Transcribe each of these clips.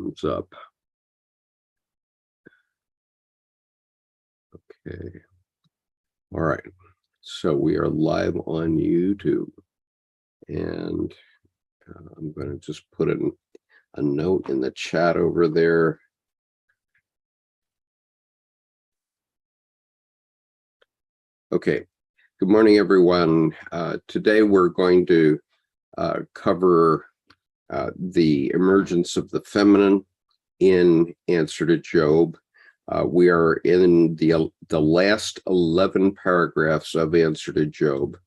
thumbs up. Okay. All right. So we are live on YouTube, and I'm going to just put a note in the chat over there. Okay. Good morning, everyone. Today we're going to cover the emergence of the feminine in Answer to Job. We are in the last 11 paragraphs of Answer to Job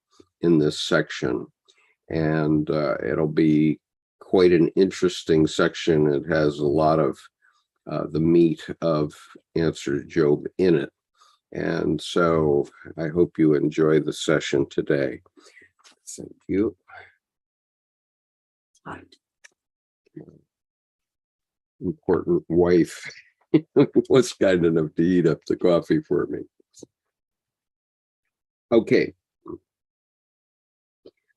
in this section, and it'll be quite an interesting section. It has a lot of the meat of Answer to Job in it, and so I hope you enjoy the session today. Thank you. Important wife was kind enough to eat up the coffee for me. Okay.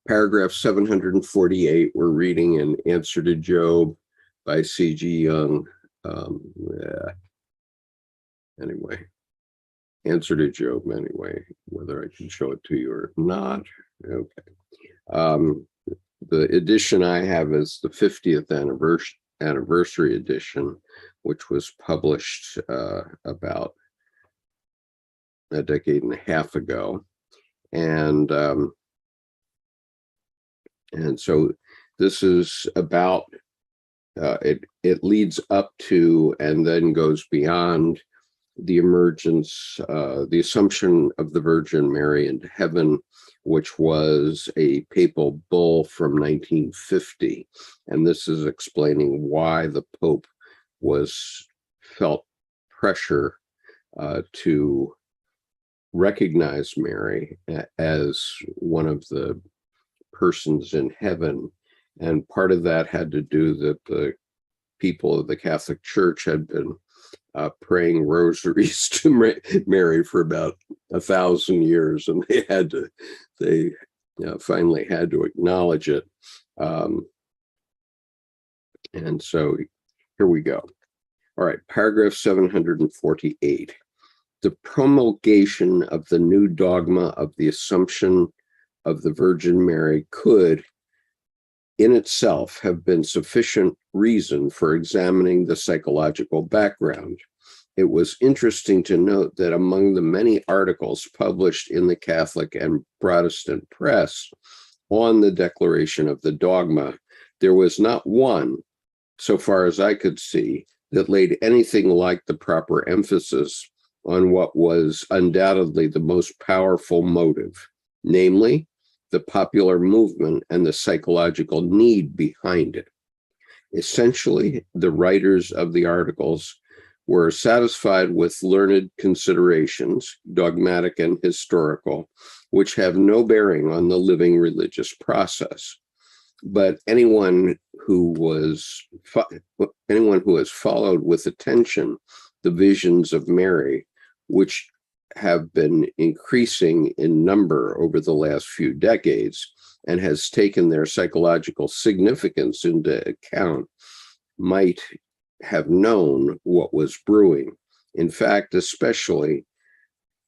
Paragraph 748, we're reading in Answer to Job by C.G. Jung. Anyway, Answer to Job anyway, whether I can show it to you or not. Okay. The edition I have is the 50th anniversary edition, which was published about a decade and a half ago. And so this is about, it leads up to and then goes beyond the emergence, the assumption of the Virgin Mary into heaven, which was a papal bull from 1950. And this is explaining why the Pope felt pressure to recognize Mary as one of the persons in heaven. And part of that had to do that the people of the Catholic Church had been praying rosaries to Mary for about 1,000 years, and they finally had to acknowledge it. And so here we go. All right, paragraph 748. The promulgation of the new dogma of the Assumption of the Virgin Mary could, in itself, have been sufficient reason for examining the psychological background. It was interesting to note that among the many articles published in the Catholic and Protestant press on the declaration of the dogma, there was not one, so far as I could see, that laid anything like the proper emphasis on what was undoubtedly the most powerful motive, namely, the popular movement and the psychological need behind it. Essentially, the writers of the articles were satisfied with learned considerations, dogmatic and historical, which have no bearing on the living religious process. But anyone who has followed with attention the visions of Mary, which have been increasing in number over the last few decades and has taken their psychological significance into account, might have known what was brewing. In fact, especially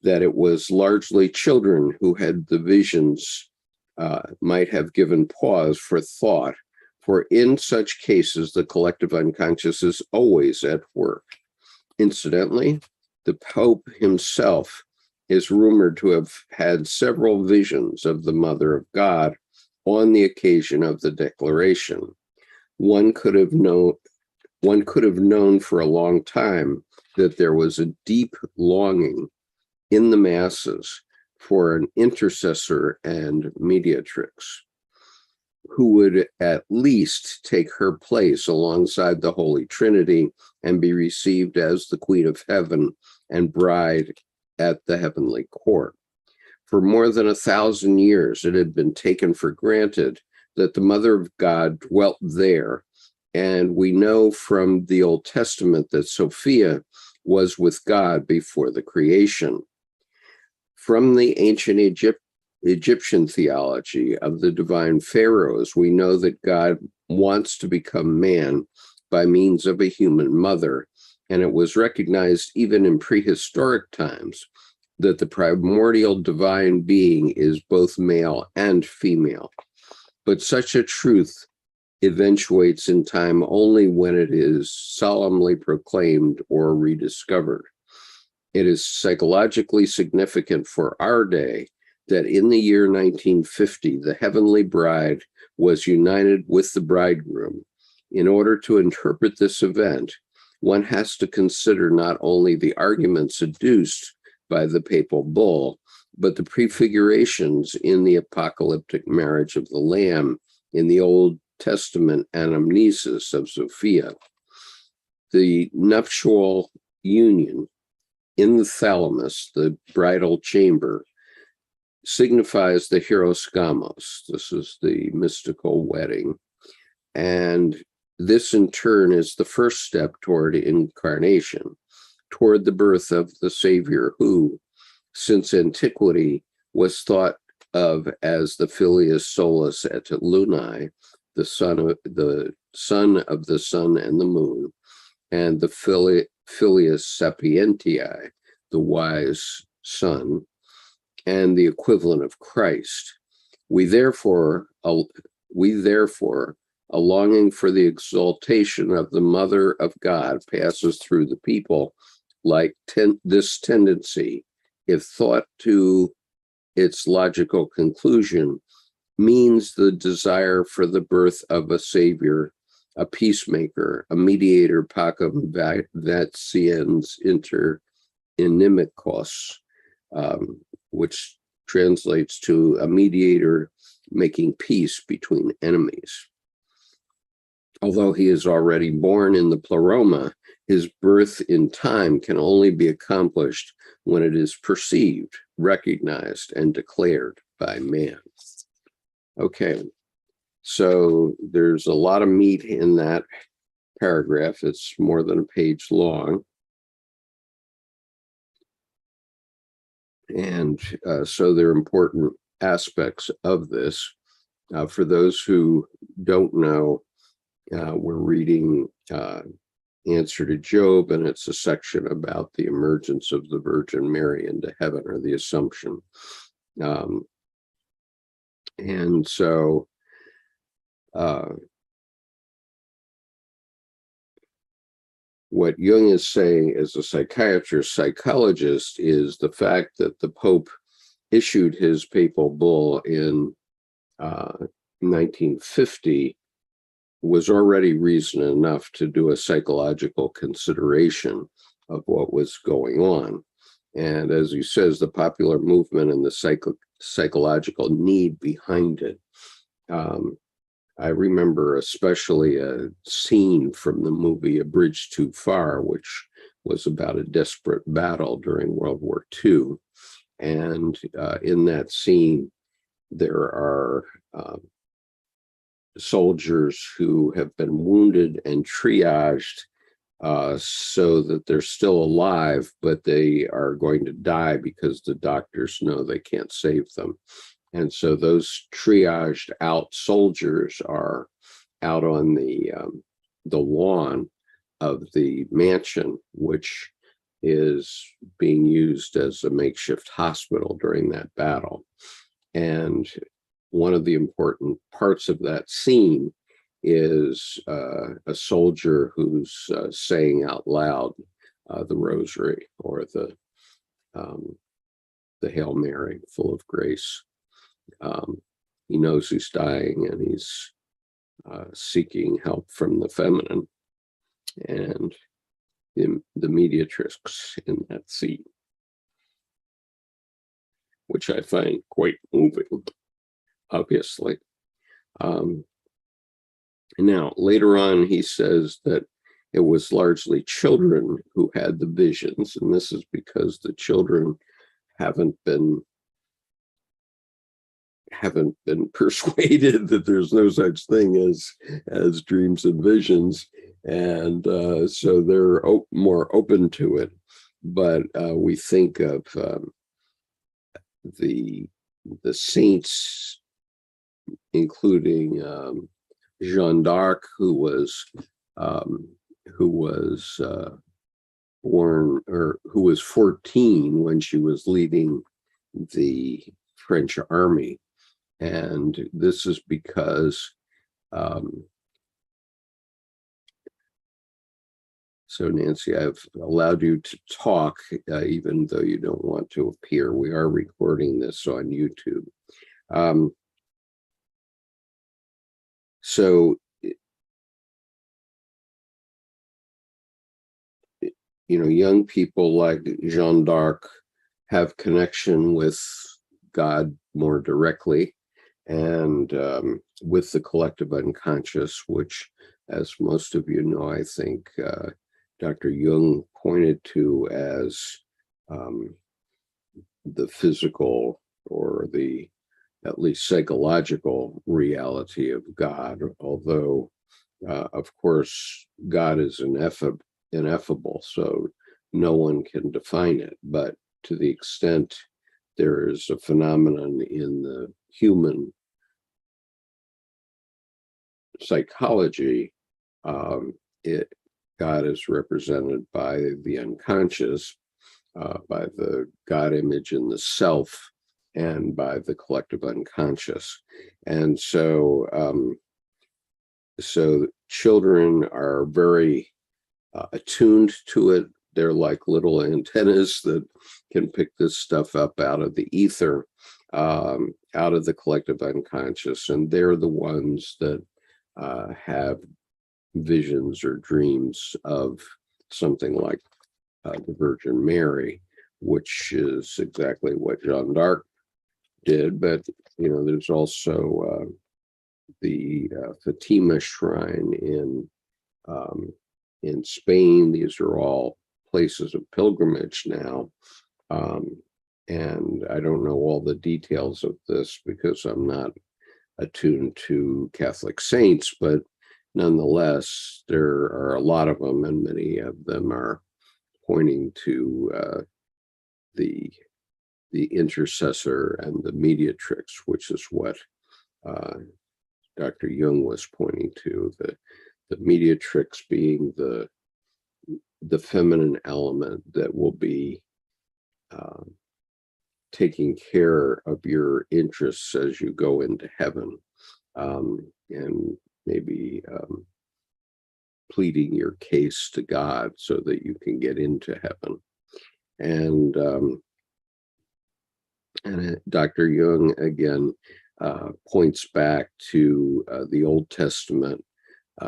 that it was largely children who had the visions, might have given pause for thought, for in such cases, the collective unconscious is always at work. Incidentally, the Pope himself is rumored to have had several visions of the Mother of God on the occasion of the declaration. One could have known for a long time that there was a deep longing in the masses for an intercessor and mediatrix who would at least take her place alongside the Holy Trinity and be received as the Queen of Heaven and bride at the heavenly court. For more than 1,000 years, it had been taken for granted that the Mother of God dwelt there, and we know from the Old Testament that Sophia was with God before the creation. From the ancient Egyptian theology of the divine pharaohs, we know that God wants to become man by means of a human mother, and it was recognized even in prehistoric times that the primordial divine being is both male and female. But such a truth eventuates in time only when it is solemnly proclaimed or rediscovered. It is psychologically significant for our day that in the year 1950, the heavenly bride was united with the bridegroom. In order to interpret this event, one has to consider not only the arguments adduced by the papal bull, but the prefigurations in the apocalyptic marriage of the Lamb in the Old Testament anamnesis of Sophia. The nuptial union in the thalamus, the bridal chamber, signifies the hieroskamos. This is the mystical wedding. And this in turn is the first step toward incarnation, toward the birth of the Savior who, since antiquity, was thought of as the filius solus et lunae, the son of the sun and the moon, and the filius sapientiae, the wise son, and the equivalent of Christ. We therefore, a longing for the exaltation of the Mother of God passes through the people, like this tendency, if thought to its logical conclusion, means the desire for the birth of a savior, a peacemaker, a mediator pacem vatiens inter inimicos, which translates to a mediator making peace between enemies. Although he is already born in the pleroma, his birth in time can only be accomplished when it is perceived, recognized, and declared by man. Okay, so there's a lot of meat in that paragraph. It's more than a page long. And so there are important aspects of this. For those who don't know, we're reading Answer to Job, and it's a section about the emergence of the Virgin Mary into heaven, or the Assumption. And so what Jung is saying as a psychologist is the fact that the Pope issued his papal bull in 1950 was already reason enough to do a psychological consideration of what was going on. And as he says, the popular movement and the psychological need behind it. I remember especially a scene from the movie A Bridge Too Far, which was about a desperate battle during World War II. And in that scene, there are soldiers who have been wounded and triaged so that they're still alive, but they are going to die because the doctors know they can't save them. And so those triaged out soldiers are out on the lawn of the mansion, which is being used as a makeshift hospital during that battle. And one of the important parts of that scene is a soldier who's saying out loud the rosary, or the Hail Mary, full of grace. He knows he's dying, and he's seeking help from the feminine and the mediatrix in that scene, which I find quite moving, obviously. Now, later on, he says that it was largely children who had the visions, and this is because the children haven't been persuaded that there's no such thing as dreams and visions, and so they're more open to it. But we think of the saints, including Jeanne d'Arc, who was who was born, or who was 14 when she was leading the French army. And this is because, so Nancy, I've allowed you to talk, even though you don't want to appear. We are recording this on YouTube. So, young people like Jeanne d'Arc have connection with God more directly, and with the collective unconscious, which, as most of you know, I think Dr. Jung pointed to as the physical, or the at least psychological reality of God, although of course God is ineffable, so no one can define it. But to the extent there is a phenomenon in the human psychology, God is represented by the unconscious, by the God image in the self, and by the collective unconscious. And so, children are very attuned to it. They're like little antennas that can pick this stuff up out of the ether, out of the collective unconscious, and they're the ones that have visions or dreams of something like the Virgin Mary, which is exactly what Jeanne d'Arc did. But there's also the Fatima Shrine in Spain. These are all places of pilgrimage now, and I don't know all the details of this because I'm not attuned to Catholic saints, but nonetheless, there are a lot of them, and many of them are pointing to the intercessor and the mediatrix, which is what Dr. Jung was pointing to, the mediatrix being the feminine element that will be taking care of your interests as you go into heaven, and maybe pleading your case to God so that you can get into heaven. And Dr. Jung again points back to the Old Testament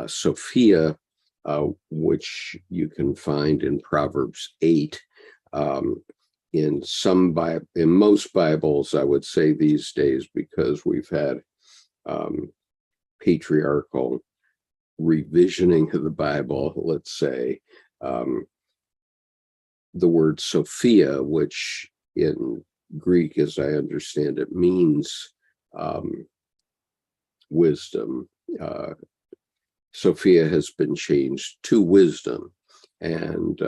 Sophia, which you can find in Proverbs 8. In most Bibles, I would say these days, because we've had patriarchal revisioning of the Bible, let's say, the word Sophia, which in Greek, as I understand it, means wisdom. Sophia has been changed to wisdom, and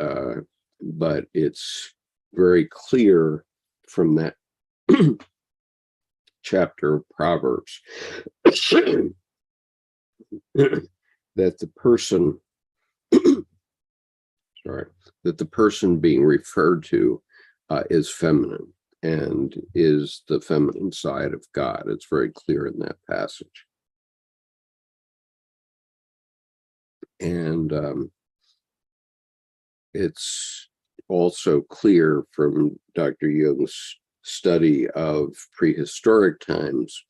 but it's very clear from that chapter of Proverbs that the person being referred to is feminine, and is the feminine side of God. It's very clear in that passage. And it's also clear from Dr. Jung's study of prehistoric times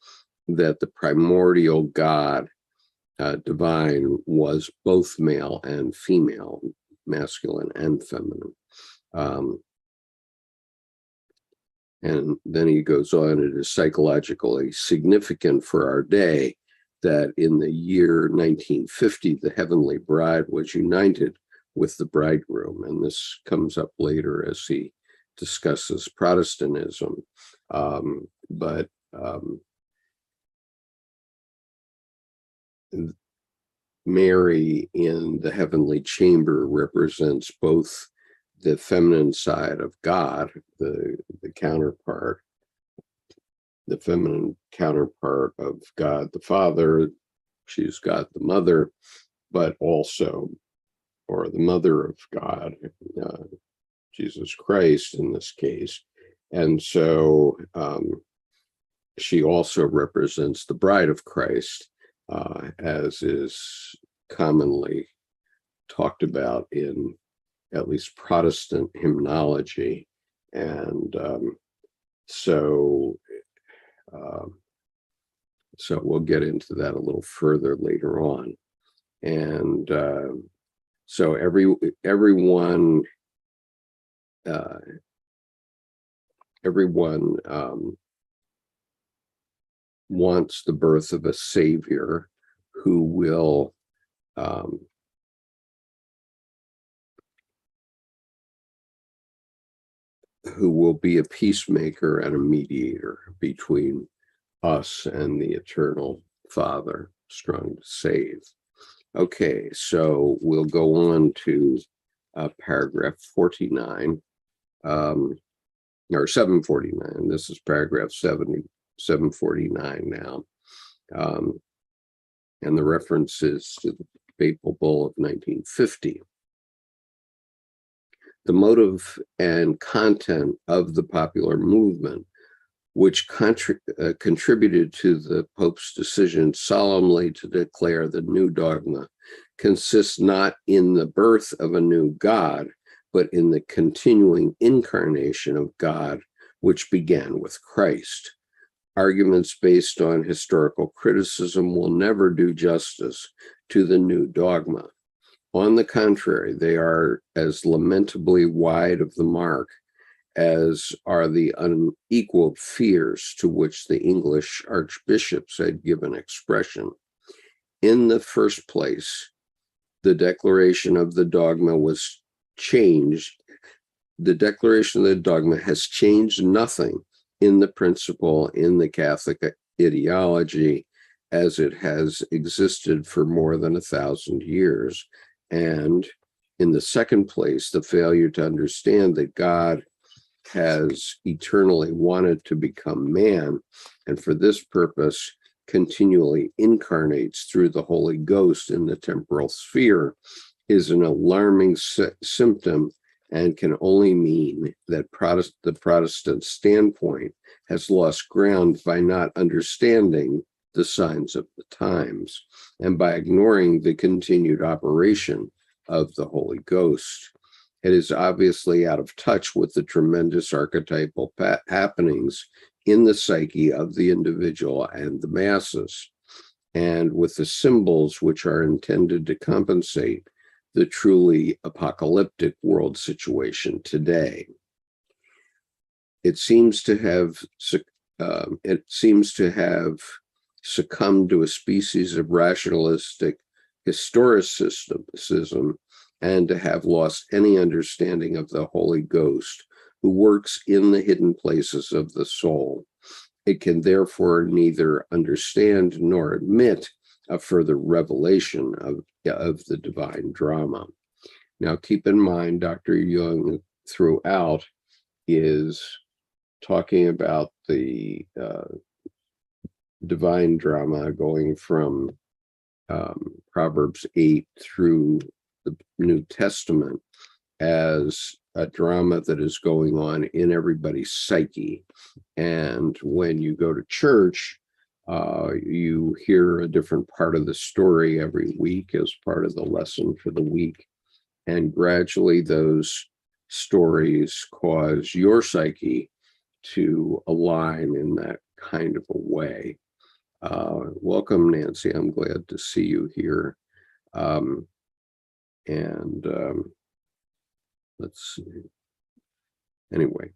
that the primordial God, divine, was both male and female, masculine and feminine. And then he goes on, it is psychologically significant for our day that in the year 1950, the heavenly bride was united with the bridegroom. And this comes up later as he discusses Protestantism. But Mary in the heavenly chamber represents both the feminine side of God, the counterpart, the feminine counterpart of God the Father. She's God the Mother, but also, or the mother of God, Jesus Christ in this case. And so she also represents the bride of Christ, as is commonly talked about in at least Protestant hymnology. And so we'll get into that a little further later on. And so everyone wants the birth of a savior who will be a peacemaker and a mediator between us and the eternal Father, strong to save. Okay, so we'll go on to paragraph 49, or 749. This is paragraph 749 now. And the reference is to the Papal Bull of 1950. The motive and content of the popular movement, which contributed to the Pope's decision solemnly to declare the new dogma, consists not in the birth of a new God, but in the continuing incarnation of God, which began with Christ. Arguments based on historical criticism will never do justice to the new dogma. On the contrary, they are as lamentably wide of the mark as are the unequaled fears to which the English archbishops had given expression. In the first place, the declaration of the dogma was changed. The declaration of the dogma has changed nothing in the principle in the Catholic ideology as it has existed for more than 1,000 years. And in the second place, the failure to understand that God has eternally wanted to become man, and for this purpose continually incarnates through the Holy Ghost in the temporal sphere, is an alarming symptom and can only mean that the Protestant standpoint has lost ground by not understanding the signs of the times and by ignoring the continued operation of the Holy Ghost. It is obviously out of touch with the tremendous archetypal happenings in the psyche of the individual and the masses, and with the symbols which are intended to compensate the truly apocalyptic world situation today. It seems to have succumbed to a species of rationalistic historicism and to have lost any understanding of the Holy Ghost, who works in the hidden places of the soul. It can therefore neither understand nor admit a further revelation of the divine drama. Now, keep in mind, Dr. Jung throughout is talking about the divine drama going from Proverbs 8 through the New Testament as a drama that is going on in everybody's psyche. And when you go to church, you hear a different part of the story every week as part of the lesson for the week. And gradually those stories cause your psyche to align in that kind of a way. Welcome, Nancy. I'm glad to see you here. Let's see. Anyway,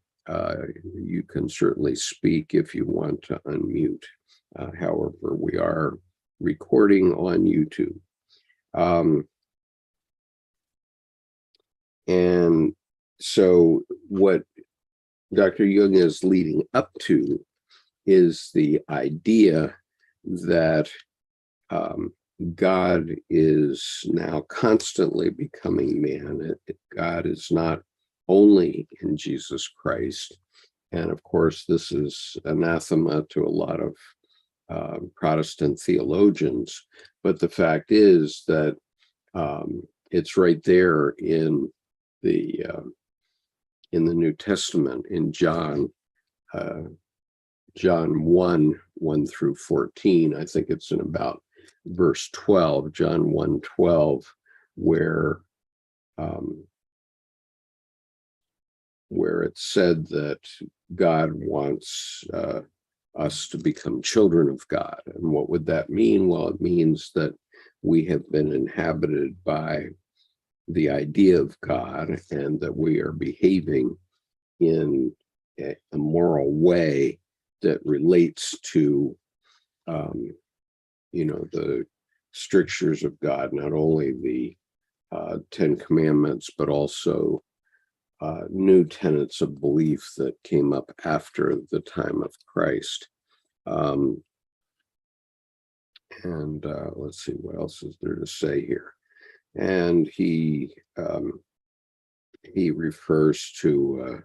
you can certainly speak if you want to unmute. However, we are recording on YouTube. And so what Dr. Jung is leading up to is the idea that God is now constantly becoming man. God is not only in Jesus Christ. And of course, this is anathema to a lot of Protestant theologians. But the fact is that It's right there in the New Testament in John. John 1 through 14. I think it's in about verse 12, John 1:12, where it's said that God wants us to become children of God. And what would that mean? Well, it means that we have been inhabited by the idea of God, and that we are behaving in a moral way that relates to, the strictures of God, not only the Ten Commandments, but also new tenets of belief that came up after the time of Christ. And let's see, what else is there to say here? And he refers to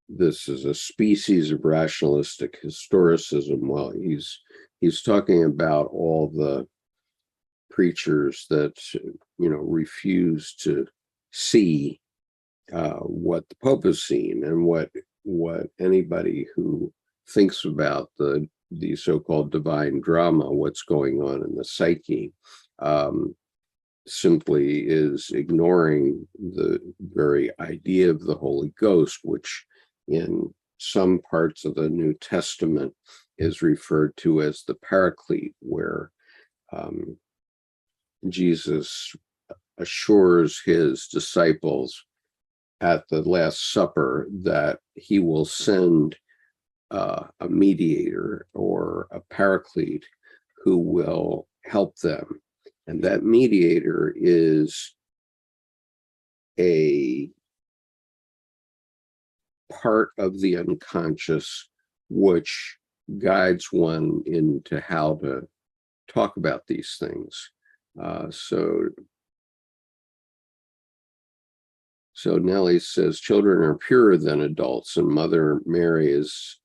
this as a species of rationalistic historicism. Well, he's talking about all the preachers that refuse to see what the Pope has seen, and what anybody who thinks about the so-called divine drama, what's going on in the psyche, simply is ignoring the very idea of the Holy Ghost, which in some parts of the New Testament is referred to as the Paraclete, where Jesus assures his disciples at the Last Supper that he will send a mediator or a paraclete who will help them. And that mediator is a part of the unconscious which guides one into how to talk about these things. So Nellie says children are purer than adults, and Mother Mary is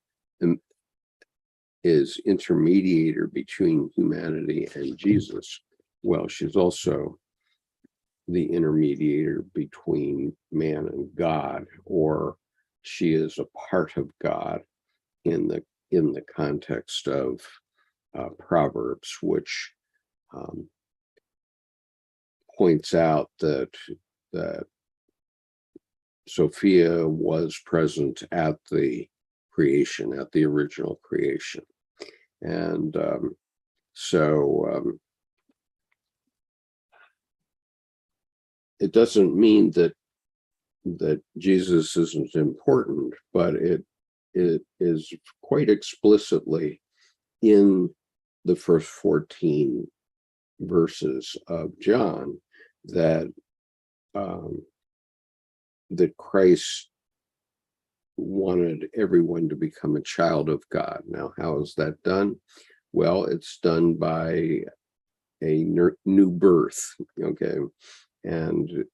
intermediator between humanity and Jesus. Well, she's also the intermediator between man and God, or she is a part of God in the context of Proverbs, which points out that Sophia was present at the creation, at the original creation. And it doesn't mean that Jesus isn't important, but it is quite explicitly in the first 14 verses of John that Christ wanted everyone to become a child of God. Now, how is that done? Well, it's done by a new birth, okay? And,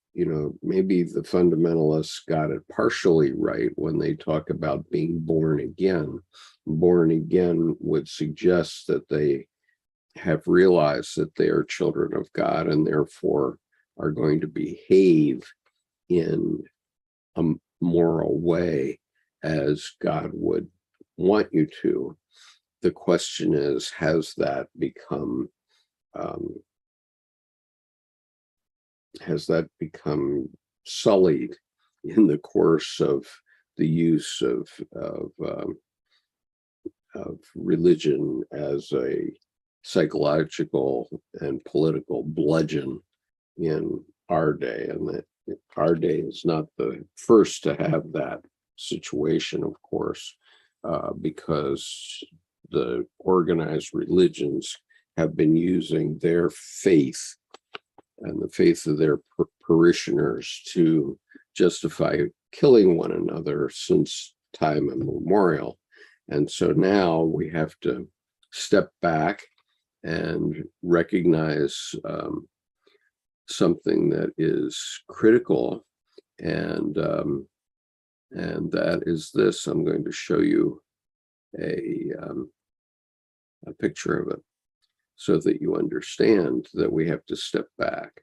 maybe the fundamentalists got it partially right when they talk about being born again. Born again would suggest that they have realized that they are children of God, and therefore are going to behave in a moral way as God would want you to. The question is, has that become sullied in the course of the use of religion as a psychological and political bludgeon in our day? And that our day is not the first to have that situation, of course, because the organized religions have been using their faith and the faith of their parishioners to justify killing one another since time immemorial. And so now we have to step back and recognize something that is critical, and that is this. I'm going to show you a picture of it so that you understand that we have to step back.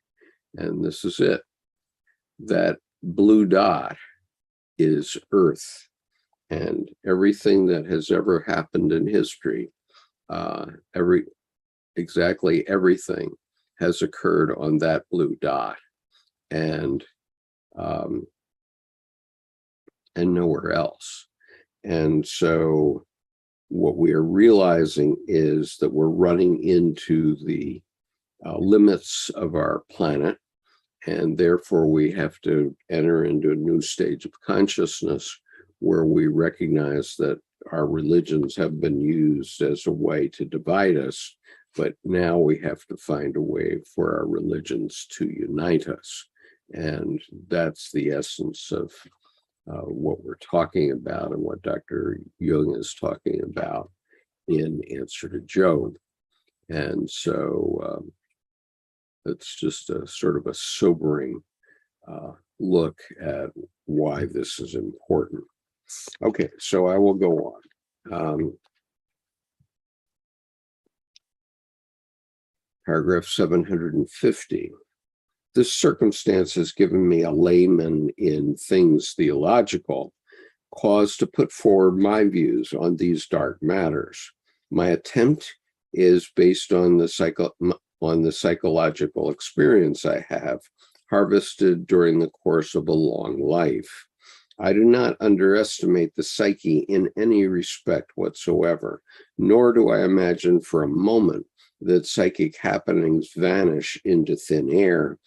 And this is it. That blue dot is Earth, and everything that has ever happened in history, exactly everything has occurred on that blue dot, and nowhere else. And so what we are realizing is that we're running into the limits of our planet, and therefore we have to enter into a new stage of consciousness where we recognize that our religions have been used as a way to divide us, but now we have to find a way for our religions to unite us. And that's the essence of what we're talking about and what Dr. Jung is talking about in Answer to Job. And so it's just a sort of a sobering look at why this is important. Okay, so I will go on. Paragraph 750. This circumstance has given me a layman in things theological cause to put forward my views on these dark matters. My attempt is based on the psychological experience I have harvested during the course of a long life. I do not underestimate the psyche in any respect whatsoever, nor do I imagine for a moment that psychic happenings vanish into thin air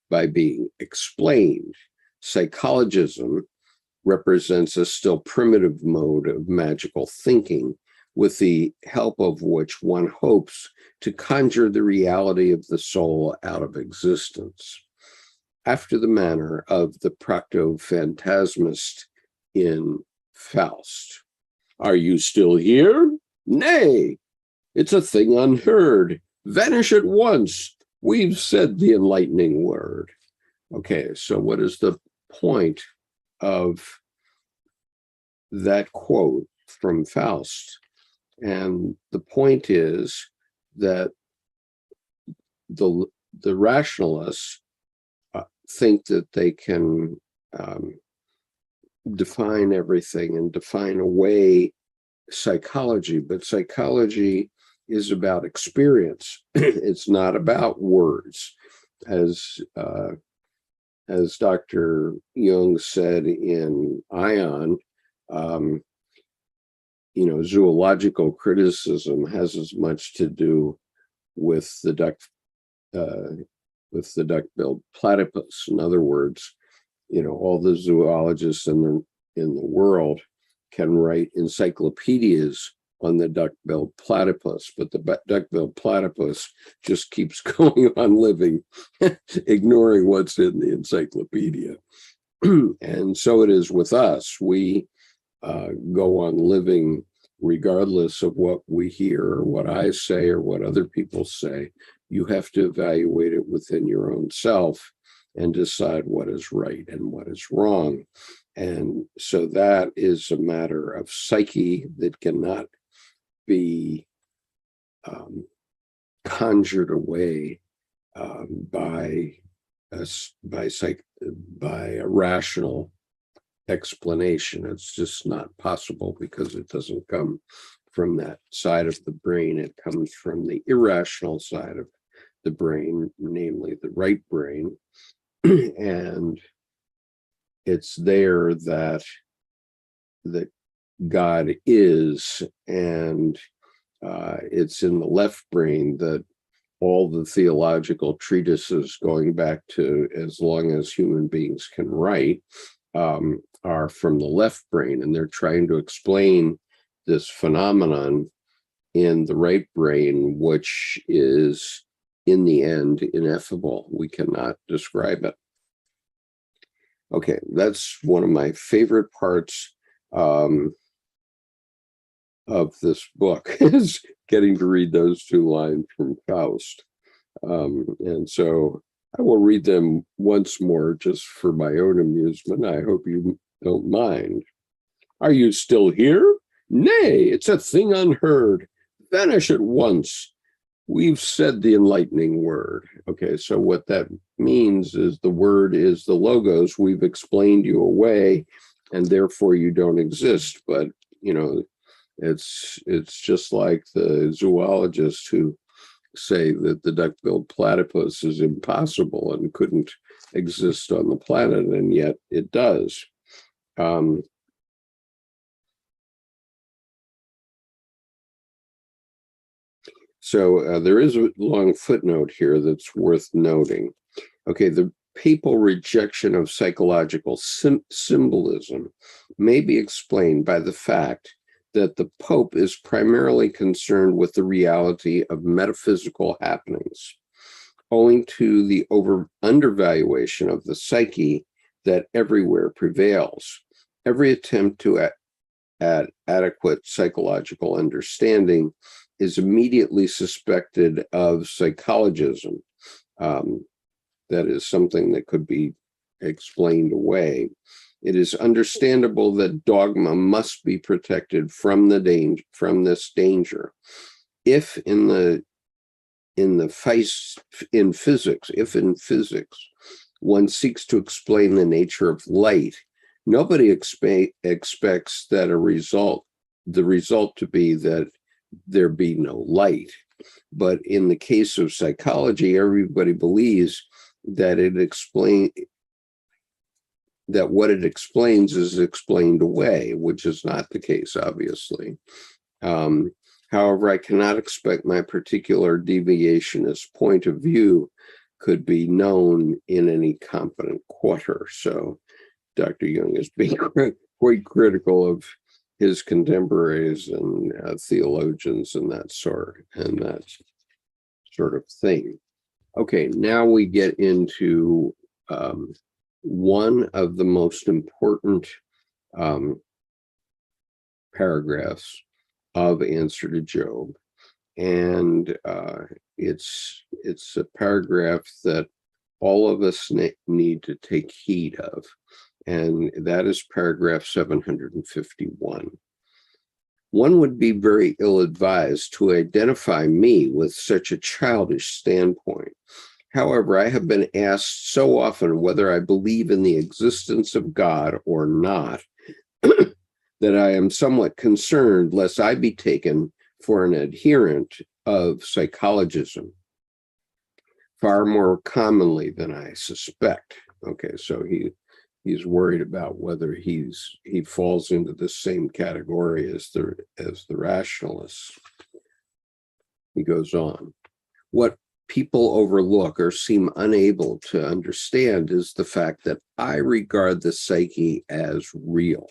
by being explained. Psychologism represents a still primitive mode of magical thinking, with the help of which one hopes to conjure the reality of the soul out of existence, after the manner of the Proctophantasmist in Faust. Are you still here? Nay, it's a thing unheard. Vanish at once. We've said the enlightening word. Okay, so what is the point of that quote from Faust? And the point is that the rationalists think that they can define everything and define away psychology, but psychology is about experience. It's not about words. As Dr. Jung said in Ion, zoological criticism has as much to do with the duck-billed platypus. In other words, all the zoologists in the world can write encyclopedias on the duck-billed platypus, but the duck-billed platypus just keeps going on living, ignoring what's in the encyclopedia. And so it is with us. We go on living regardless of what we hear or what I say or what other people say. You have to evaluate it within your own self and decide what is right and what is wrong. And so that is a matter of psyche that cannot be conjured away by a rational explanation. It's just not possible because it doesn't come from that side of the brain. It comes from the irrational side of the brain, namely the right brain. And it's there that God is, and it's in the left brain that all the theological treatises going back to as long as human beings can write are from the left brain, and they're trying to explain this phenomenon in the right brain, which is in the end ineffable. We cannot describe it. Okay, that's one of my favorite parts of this book is getting to read those two lines from Faust. And so I will read them once more just for my own amusement. I hope you don't mind. Are you still here? Nay, it's a thing unheard. Vanish at once. We've said the enlightening word. Okay, so what that means is the word is the logos. We've explained you away, and therefore you don't exist. But you know, it's just like the zoologists who say that the duck-billed platypus is impossible and couldn't exist on the planet, and yet it does. So there is a long footnote here that's worth noting. Okay, the papal rejection of psychological symbolism may be explained by the fact that the Pope is primarily concerned with the reality of metaphysical happenings, owing to the undervaluation of the psyche that everywhere prevails. Every attempt to add adequate psychological understanding is immediately suspected of psychologism. That is something that could be explained away. It is understandable that dogma must be protected from this danger. If in physics one seeks to explain the nature of light, nobody expects that the result to be that there be no light. But in the case of psychology, everybody believes that what it explains is explained away, which is not the case, obviously. However, I cannot expect my particular deviationist point of view could be known in any competent quarter. So Dr. Jung is being quite critical of his contemporaries and theologians and that sort of thing. Okay, now we get into one of the most important paragraphs of Answer to Job, and it's a paragraph that all of us need to take heed of, and that is paragraph 751. One would be very ill-advised to identify me with such a childish standpoint. However, I have been asked so often whether I believe in the existence of God or not, that I am somewhat concerned lest I be taken for an adherent of psychologism, far more commonly than I suspect. Okay, so he's worried about whether he falls into the same category as the rationalists. He goes on. What people overlook or seem unable to understand is the fact that I regard the psyche as real.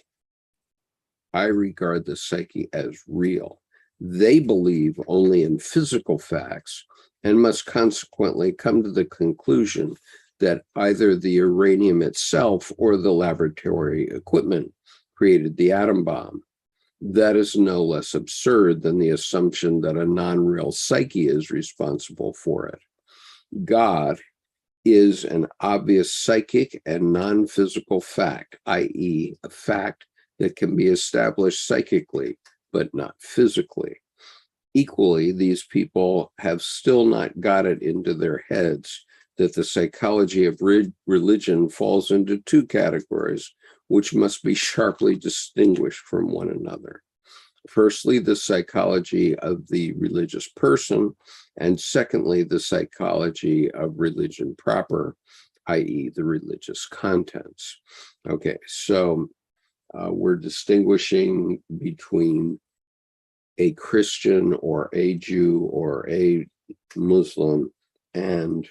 I regard the psyche as real. They believe only in physical facts and must consequently come to the conclusion that either the uranium itself or the laboratory equipment created the atom bomb. That is no less absurd than the assumption that a non-real psyche is responsible for it. God is an obvious psychic and non-physical fact, i.e., a fact that can be established psychically, but not physically. Equally, these people have still not got it into their heads that the psychology of religion falls into two categories, which must be sharply distinguished from one another. Firstly, the psychology of the religious person, and secondly, the psychology of religion proper, i.e., the religious contents. Okay, so we're distinguishing between a Christian or a Jew or a Muslim and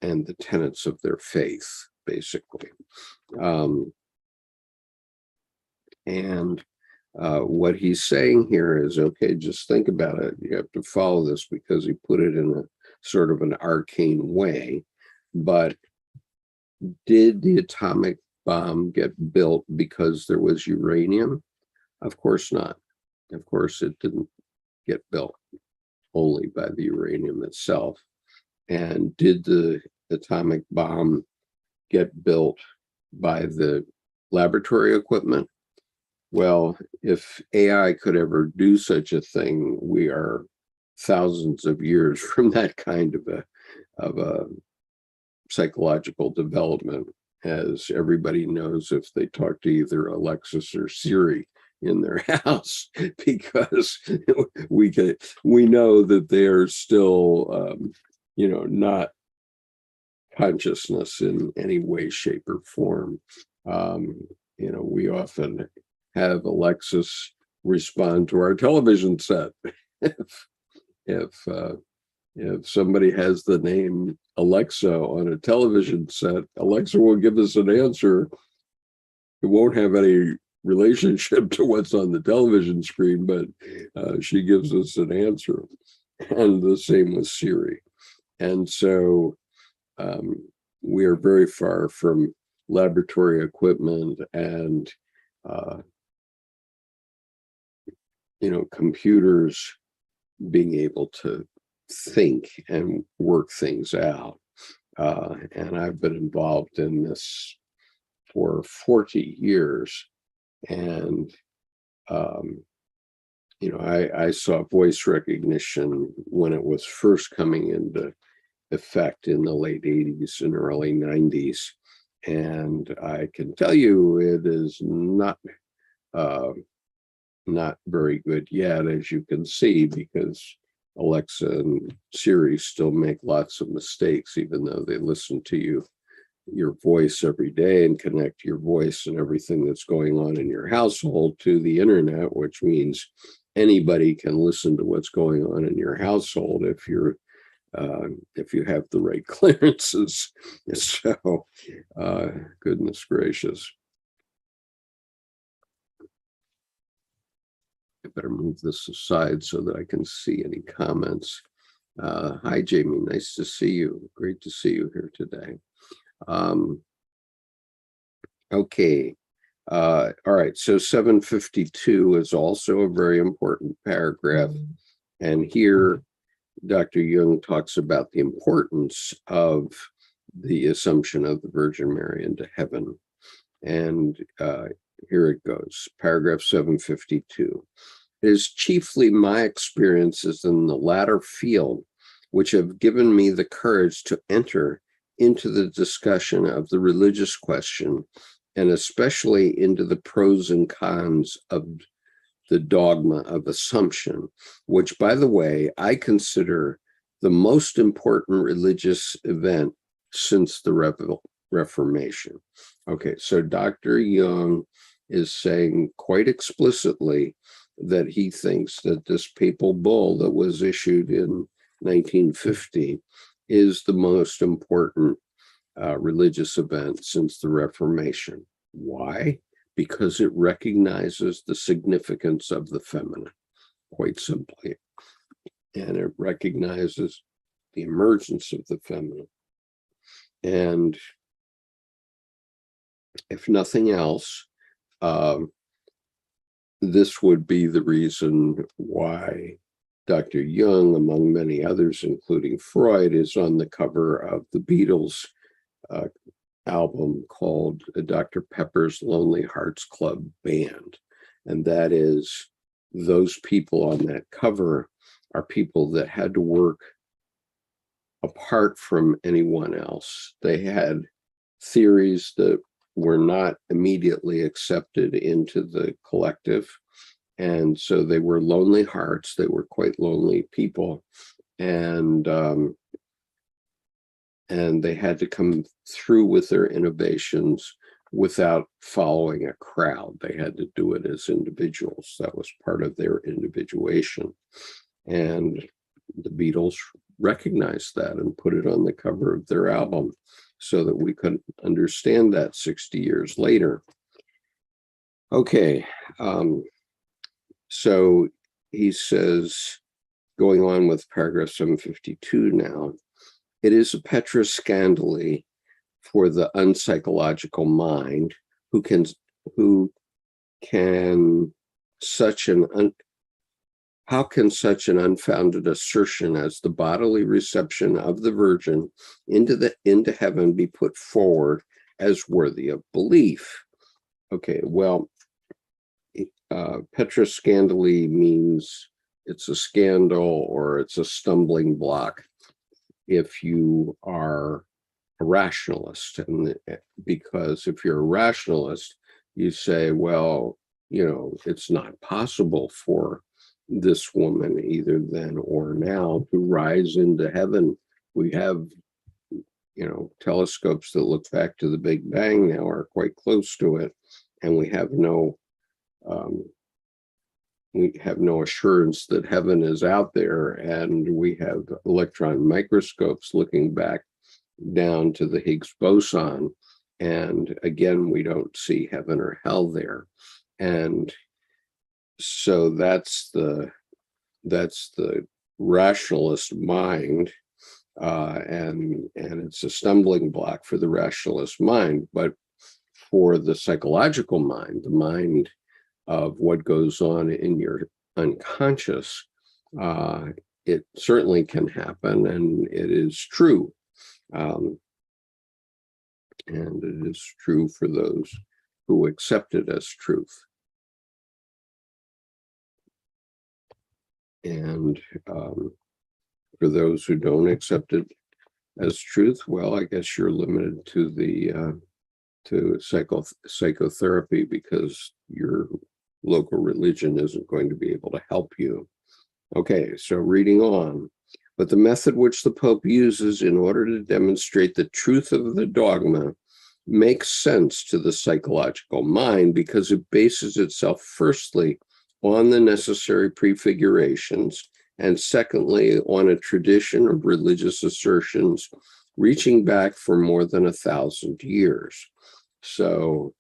the tenets of their faith, basically. What he's saying here is, okay, just think about it. You have to follow this because he put it in a sort of an arcane way. But did the atomic bomb get built because there was uranium? Of course not. Of course, it didn't get built only by the uranium itself. And did the atomic bomb get built by the laboratory equipment? Well, if AI could ever do such a thing, we are thousands of years from that kind of a psychological development, as everybody knows if they talk to either Alexis or Siri in their house, because we know that they're still not consciousness in any way, shape, or form. We often have Alexis respond to our television set. If somebody has the name Alexa on a television set, Alexa will give us an answer. It won't have any relationship to what's on the television screen, but she gives us an answer. And the same with Siri. And so we are very far from laboratory equipment and computers being able to think and work things out. And I've been involved in this for 40 years. And, I saw voice recognition when it was first coming into effect in the late 80s and early 90s. And I can tell you it is not very good yet, as you can see, because Alexa and Siri still make lots of mistakes, even though they listen to your voice every day and connect your voice and everything that's going on in your household to the internet, which means anybody can listen to what's going on in your household if you have the right clearances. So, goodness gracious. I better move this aside so that I can see any comments. Hi, Jamie. Nice to see you. Great to see you here today. Okay. All right. So 752 is also a very important paragraph. And here, Dr. Jung talks about the importance of the assumption of the Virgin Mary into heaven. And here it goes, paragraph 752. It is chiefly my experiences in the latter field which have given me the courage to enter into the discussion of the religious question, and especially into the pros and cons of the dogma of assumption, which, by the way, I consider the most important religious event since the Reformation. Okay, so Dr. Jung is saying quite explicitly that he thinks that this papal bull that was issued in 1950 is the most important religious event since the Reformation. Why? Because it recognizes the significance of the feminine, quite simply. And it recognizes the emergence of the feminine. And if nothing else, this would be the reason why Dr. Jung, among many others, including Freud, is on the cover of the Beatles album called Dr. Pepper's Lonely Hearts Club Band. And that is, those people on that cover are people that had to work apart from anyone else. They had theories that were not immediately accepted into the collective. And so they were lonely hearts. They were quite lonely people. And they had to come through with their innovations without following a crowd. They had to do it as individuals. That was part of their individuation. And the Beatles recognized that and put it on the cover of their album so that we could understand that 60 years later. Okay, so he says, going on with paragraph 752 now, it is a petroscandally for the unpsychological mind who can how can such an unfounded assertion as the bodily reception of the Virgin into heaven be put forward as worthy of belief? Okay, well, Petroscandally means it's a scandal or it's a stumbling block if you are a rationalist. And because if you're a rationalist, you say, well, it's not possible for this woman, either then or now, to rise into heaven. We have, telescopes that look back to the Big Bang now are quite close to it, and we have no assurance that heaven is out there, and we have electron microscopes looking back down to the Higgs boson, and again, we don't see heaven or hell there. And so that's the rationalist mind, and it's a stumbling block for the rationalist mind. But for the psychological mind, the mind of what goes on in your unconscious, it certainly can happen, and it is true. And it is true for those who accept it as truth. And for those who don't accept it as truth, well, I guess you're limited to the to psychotherapy, because your local religion isn't going to be able to help you. Okay, so reading on. But the method which the Pope uses in order to demonstrate the truth of the dogma makes sense to the psychological mind, because it bases itself firstly on the necessary prefigurations, and secondly on a tradition of religious assertions reaching back for more than 1,000 years. So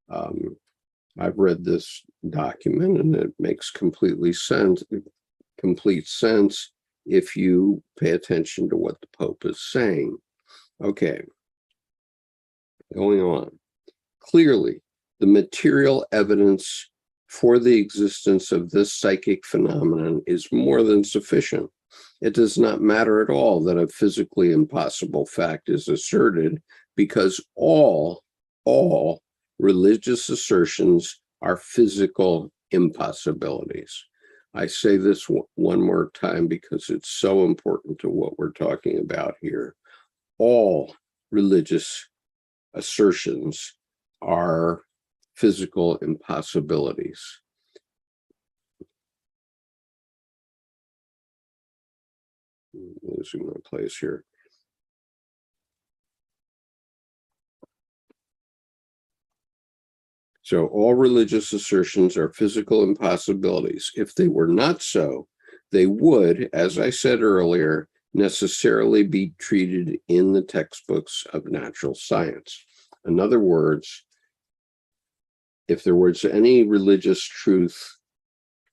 I've read this document, and it makes complete sense if you pay attention to what the Pope is saying. Okay, going on. Clearly, the material evidence for the existence of this psychic phenomenon is more than sufficient. It does not matter at all that a physically impossible fact is asserted, because all religious assertions are physical impossibilities. I say this one more time because it's so important to what we're talking about here. All religious assertions are physical impossibilities. I'm losing my place here. So all religious assertions are physical impossibilities. If they were not so, they would, as I said earlier, necessarily be treated in the textbooks of natural science. In other words, if there was any religious truth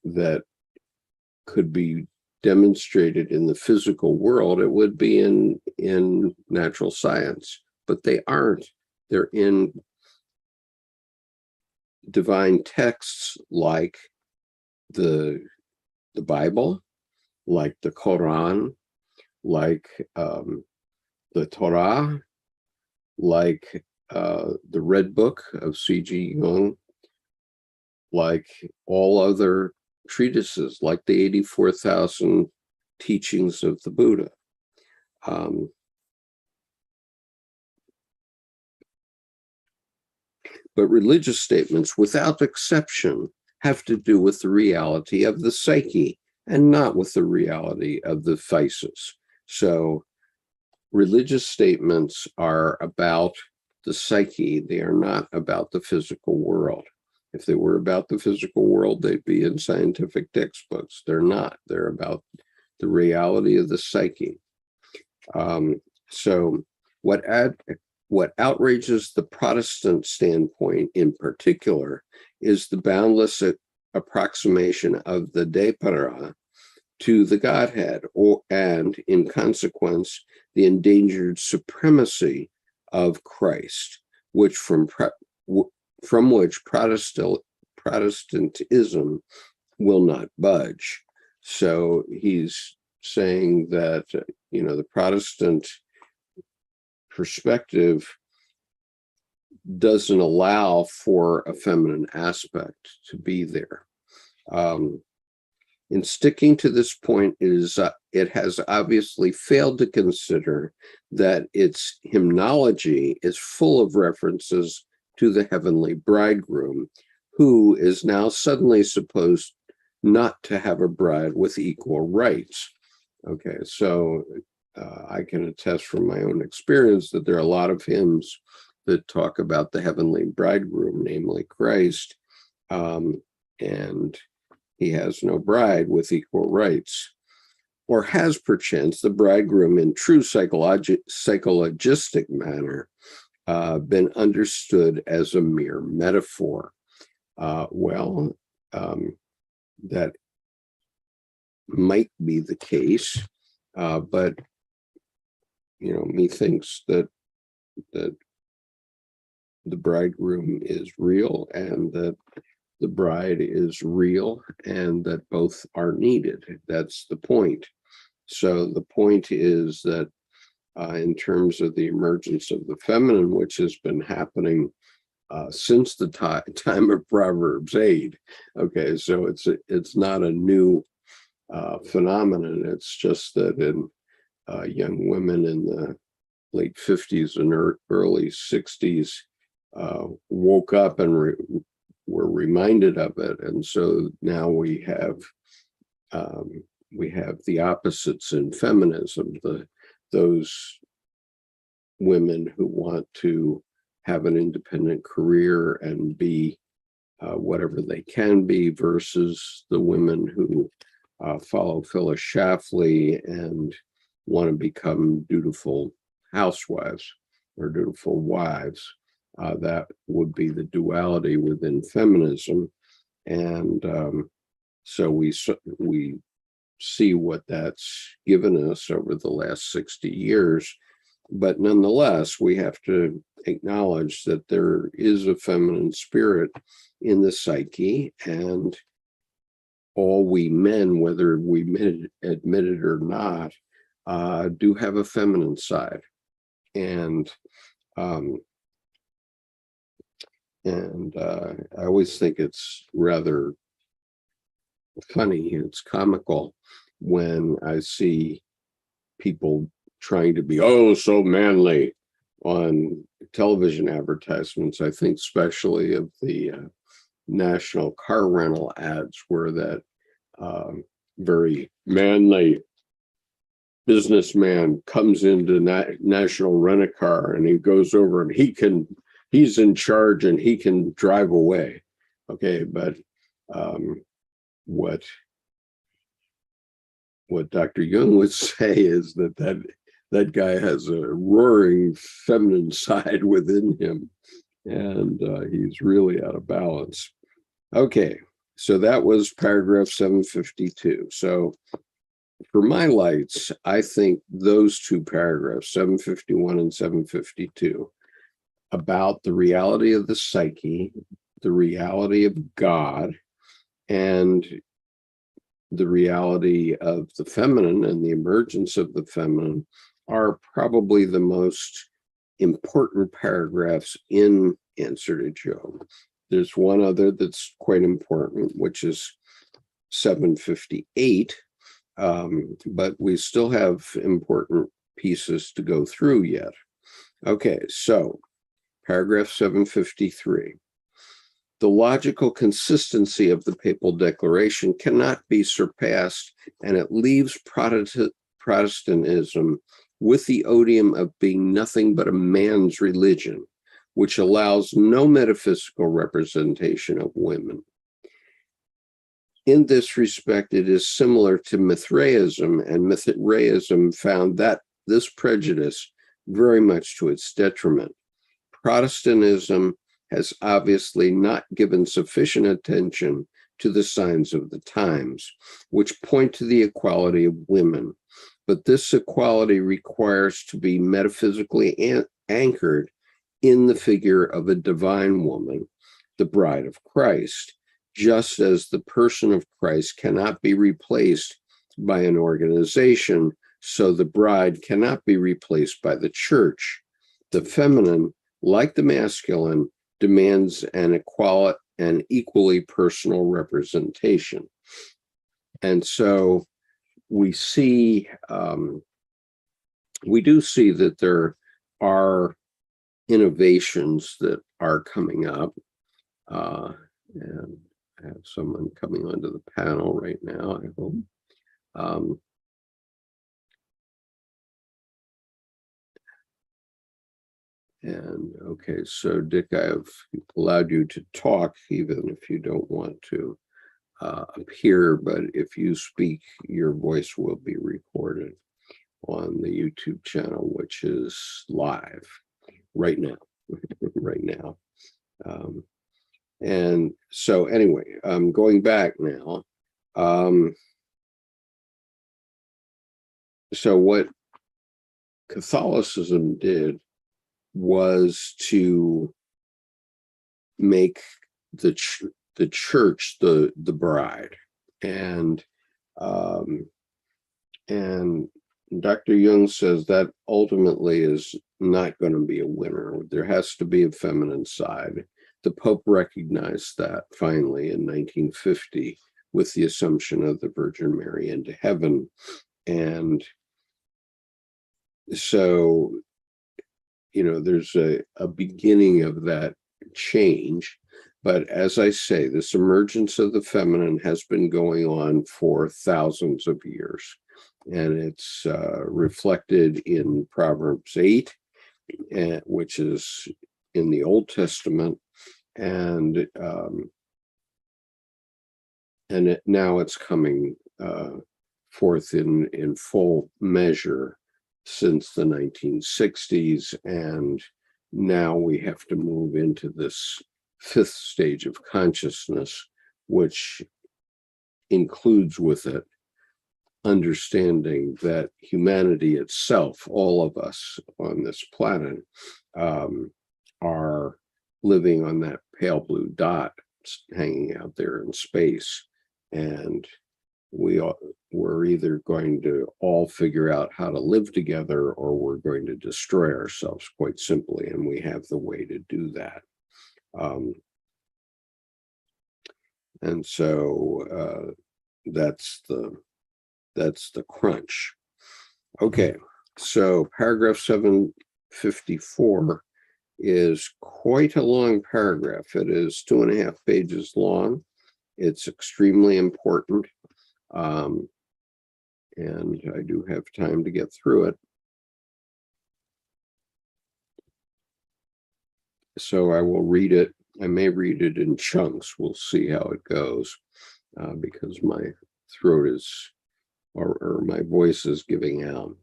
that could be demonstrated in the physical world, it would be in natural science, but they aren't. They're in divine texts like the Bible, like the Quran, like the Torah, like the Red Book of C.G. Jung, like all other treatises, like the 84,000 teachings of the Buddha. But religious statements, without exception, have to do with the reality of the psyche and not with the reality of the physis. So religious statements are about the psyche. They are not about the physical world. If they were about the physical world, they'd be in scientific textbooks. They're not. They're about the reality of the psyche. So what outrages the Protestant standpoint in particular is the boundless approximation of the Depara to the Godhead, and in consequence, the endangered supremacy of Christ, which from which Protestantism will not budge. So he's saying that, the Protestant perspective doesn't allow for a feminine aspect to be there. In sticking to this point, it has obviously failed to consider that its hymnology is full of references to the heavenly bridegroom, who is now suddenly supposed not to have a bride with equal rights. Okay, so I can attest from my own experience that there are a lot of hymns that talk about the heavenly bridegroom, namely Christ, and he has no bride with equal rights. Or has perchance the bridegroom in true psychologistic manner been understood as a mere metaphor? That might be the case, but methinks that the bridegroom is real, and that the bride is real, and that both are needed. That's the point. So the point is that in terms of the emergence of the feminine, which has been happening since the time of Proverbs 8. Okay, so it's not a new phenomenon. It's just that in young women in the late 50s and early 60s woke up and were reminded of it, and so now we have the opposites in feminism. Those women who want to have an independent career and be whatever they can be, versus the women who follow Phyllis Schlafly and want to become dutiful housewives or dutiful wives. That would be the duality within feminism. And so we see what that's given us over the last 60 years. But nonetheless, we have to acknowledge that there is a feminine spirit in the psyche, and all we men, whether we admit it or not, do have a feminine side. And I always think it's rather funny, it's comical, when I see people trying to be so manly on television advertisements. I think especially of the national car rental ads, where that very manly businessman comes into National Rent-A-Car, and he goes over and he's in charge and he can drive away. Okay, but what Dr. Jung would say is that guy has a roaring feminine side within him, and he's really out of balance. Okay, so that was paragraph 752. So for my lights, I think those two paragraphs, 751 and 752, about the reality of the psyche, the reality of God, and the reality of the feminine and the emergence of the feminine, are probably the most important paragraphs in Answer to Job. There's one other that's quite important, which is 758, but we still have important pieces to go through yet. Okay, so paragraph 753. The logical consistency of the papal declaration cannot be surpassed, and it leaves Protestantism with the odium of being nothing but a man's religion, which allows no metaphysical representation of women. In this respect, it is similar to Mithraism, and Mithraism found that this prejudice very much to its detriment. Protestantism has obviously not given sufficient attention to the signs of the times, which point to the equality of women. But this equality requires to be metaphysically anchored in the figure of a divine woman, the bride of Christ, just as the person of Christ cannot be replaced by an organization, so the bride cannot be replaced by the church. The feminine, like the masculine, demands an and equally personal representation. And so we see, we do see that there are innovations that are coming up. And I have someone coming onto the panel right now, I hope. And okay, so Dick, I have allowed you to talk even if you don't want to appear, but if you speak, your voice will be recorded on the YouTube channel, which is live right now, right now. And so anyway, going back now, so what Catholicism did was to make the church the bride, and Dr. Jung says that ultimately is not going to be a winner. There has to be a feminine side. The Pope recognized that finally in 1950 with the Assumption of the Virgin Mary into heaven. And so, you know, there's a beginning of that change. But as I say, this emergence of the feminine has been going on for thousands of years. And it's reflected in Proverbs 8, which is in the Old Testament. And now it's coming forth in full measure since the 1960s. And now we have to move into this fifth stage of consciousness, which includes with it understanding that humanity itself, all of us on this planet, are living on that pale blue dot hanging out there in space. And we're either going to all figure out how to live together, or we're going to destroy ourselves, quite simply. And we have the way to do that. And so that's the crunch. Okay, so paragraph 754 is quite a long paragraph. It is 2.5 pages long. It's extremely important. And I do have time to get through it. So I will read it. I may read it in chunks. We'll see how it goes, because my throat is, or my voice is giving out.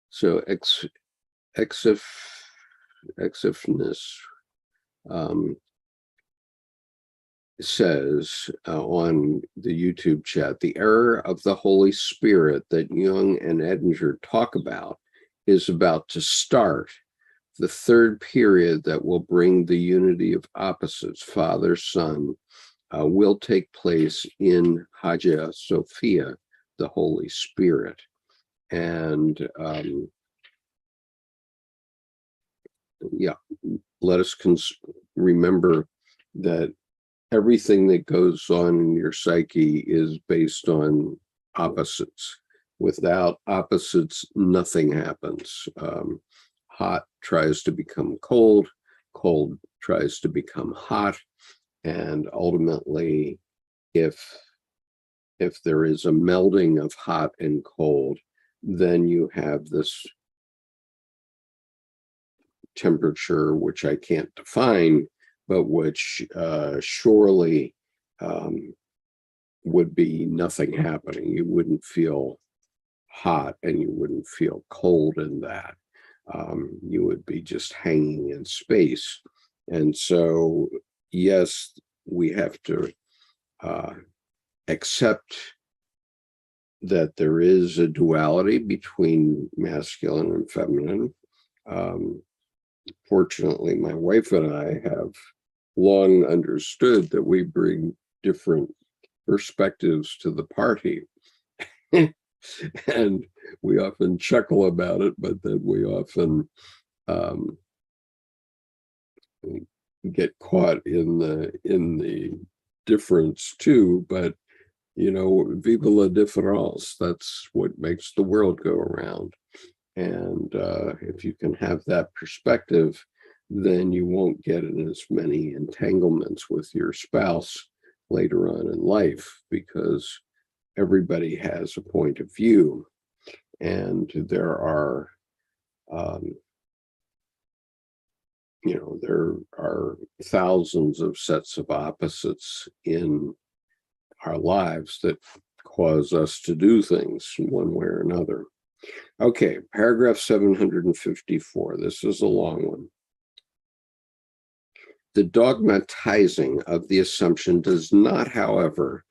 So Exifness says on the YouTube chat, the error of the Holy Spirit that Jung and Edinger talk about is about to start. The third period that will bring the unity of opposites, Father, Son, will take place in Hagia Sophia, the Holy Spirit. And yeah, let us remember that everything that goes on in your psyche is based on opposites. Without opposites, nothing happens. Hot tries to become cold, cold tries to become hot, and ultimately, if there is a melding of hot and cold, then you have this temperature, which I can't define, but which surely would be nothing happening. You wouldn't feel hot and you wouldn't feel cold in that. You would be just hanging in space. And so, yes, we have to accept that there is a duality between masculine and feminine. Fortunately, my wife and I have long understood that we bring different perspectives to the party. And we often chuckle about it, but then we often um, get caught in the difference too. But vive la différence. That's what makes the world go around. And if you can have that perspective, then you won't get in as many entanglements with your spouse later on in life, because everybody has a point of view, and there are there are thousands of sets of opposites in our lives that cause us to do things one way or another. Okay, paragraph 754. This is a long one. The dogmatizing of the assumption does not, however,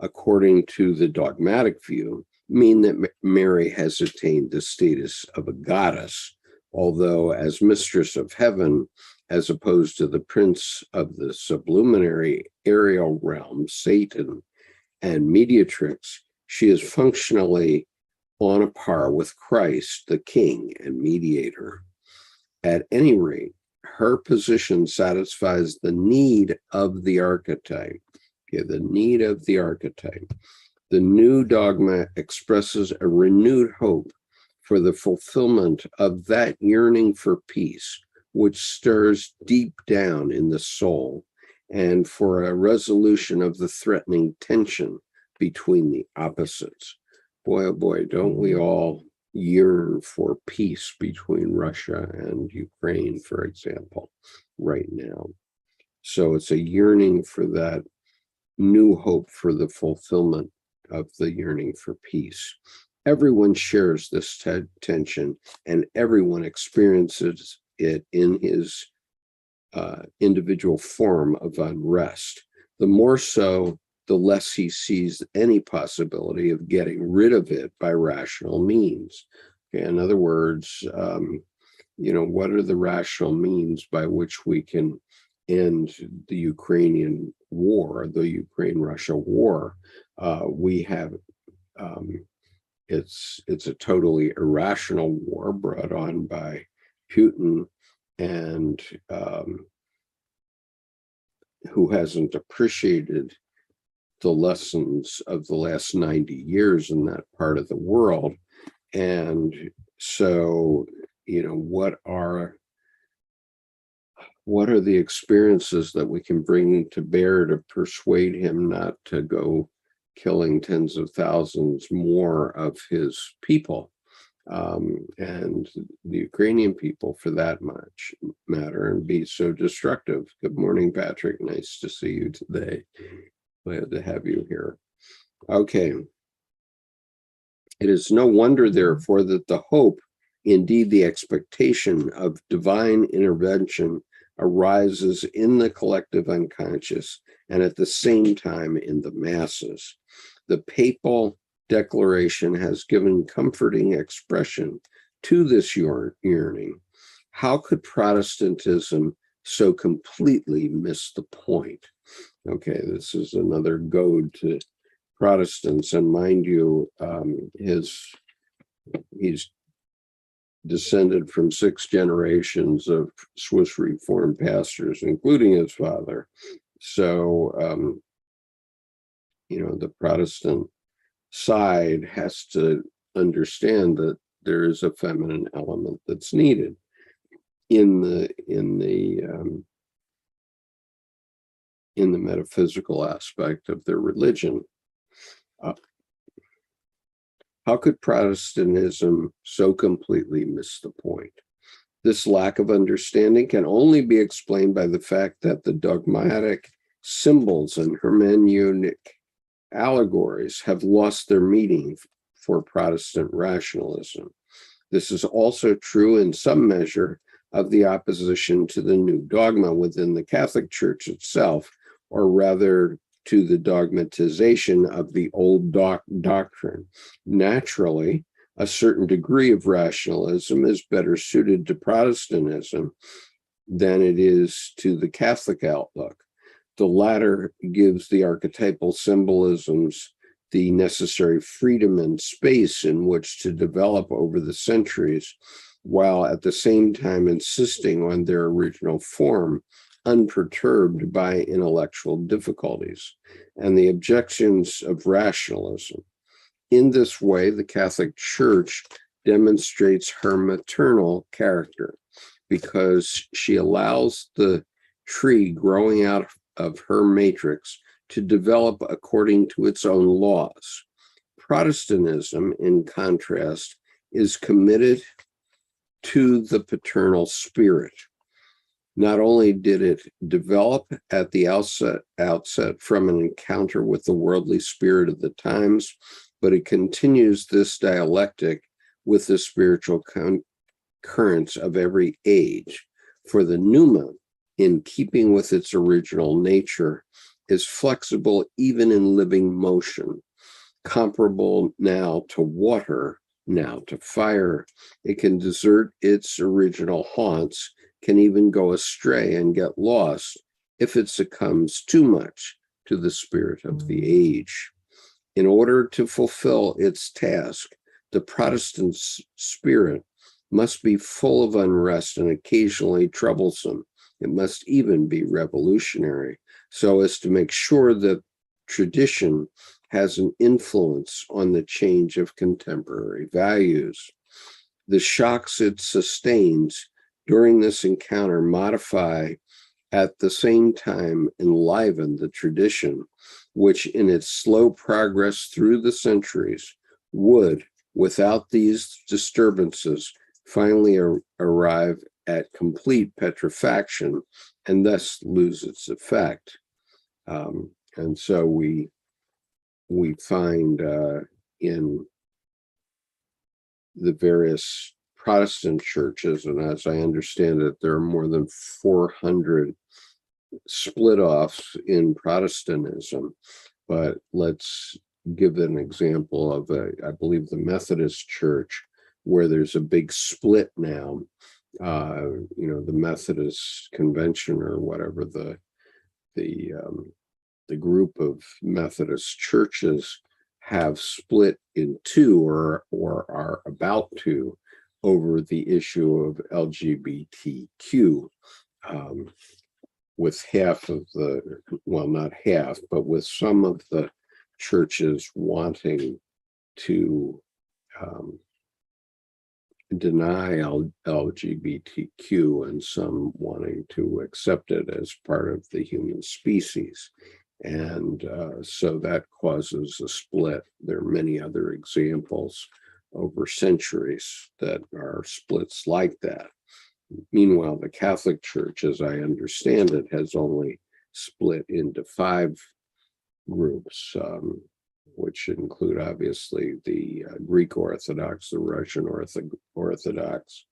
according to the dogmatic view, mean that Mary has attained the status of a goddess, although as mistress of heaven, as opposed to the prince of the sublunary aerial realm, Satan, and mediatrix, she is functionally on a par with Christ, the King and mediator. At any rate, her position satisfies the need of the archetype. Okay, the need of the archetype. The new dogma expresses a renewed hope for the fulfillment of that yearning for peace, which stirs deep down in the soul, and for a resolution of the threatening tension between the opposites. Boy, oh boy, don't we all yearn for peace between Russia and Ukraine, for example, right now. So it's a yearning for that new hope for the fulfillment of the yearning for peace. Everyone shares this tension, and everyone experiences it in his individual form of unrest. The more so, the less he sees any possibility of getting rid of it by rational means. Okay, in other words, what are the rational means by which we can end the Ukrainian war, the Ukraine-Russia war? We have it's a totally irrational war brought on by Putin, and who hasn't appreciated the lessons of the last 90 years in that part of the world. And so, what are the experiences that we can bring to bear to persuade him not to go killing tens of thousands more of his people, and the Ukrainian people for that much matter, and be so destructive? Good morning, Patrick. Nice to see you today. Glad to have you here. Okay. It is no wonder, therefore, that the hope, indeed the expectation of divine intervention, arises in the collective unconscious and at the same time in the masses. The papal declaration has given comforting expression to this yearning. How could Protestantism so completely miss the point? Okay, this is another goad to Protestants, and mind you, he's descended from 6 generations of Swiss Reformed pastors, including his father. So, the Protestant side has to understand that there is a feminine element that's needed in the metaphysical aspect of their religion. How could Protestantism so completely miss the point? This lack of understanding can only be explained by the fact that the dogmatic symbols and hermeneutic allegories have lost their meaning for Protestant rationalism. This is also true in some measure of the opposition to the new dogma within the Catholic Church itself, or rather to the dogmatization of the old doctrine. Naturally, a certain degree of rationalism is better suited to Protestantism than it is to the Catholic outlook. The latter gives the archetypal symbolisms the necessary freedom and space in which to develop over the centuries, while at the same time insisting on their original form, unperturbed by intellectual difficulties and the objections of rationalism. In this way, the Catholic Church demonstrates her maternal character because she allows the tree growing out of her matrix to develop according to its own laws. Protestantism, in contrast, is committed to the paternal spirit. Not only did it develop at the outset from an encounter with the worldly spirit of the times, but it continues this dialectic with the spiritual currents of every age. For the pneuma, in keeping with its original nature, is flexible even in living motion, comparable now to water, now to fire. It can desert its original haunts, can even go astray and get lost if it succumbs too much to the spirit of the age. In order to fulfill its task, the Protestant spirit must be full of unrest and occasionally troublesome. It must even be revolutionary, so as to make sure that tradition has an influence on the change of contemporary values. The shocks it sustains during this encounter modify, at the same time enliven the tradition, which in its slow progress through the centuries would, without these disturbances, finally arrive at complete petrifaction and thus lose its effect. And so we find in the various Protestant churches, and as I understand it, there are more than 400 split-offs in Protestantism. But let's give an example of, I believe, the Methodist Church, where there's a big split now. The Methodist Convention, or whatever the group of Methodist churches, have split in two, or are about to, over the issue of LGBTQ, with half of not half, but with some of the churches wanting to deny LGBTQ and some wanting to accept it as part of the human species. And so that causes a split. There are many other examples over centuries that are splits like that. Meanwhile, the Catholic Church, as I understand it, has only split into 5 groups, which include obviously the Greek Orthodox, the Russian Orthodox,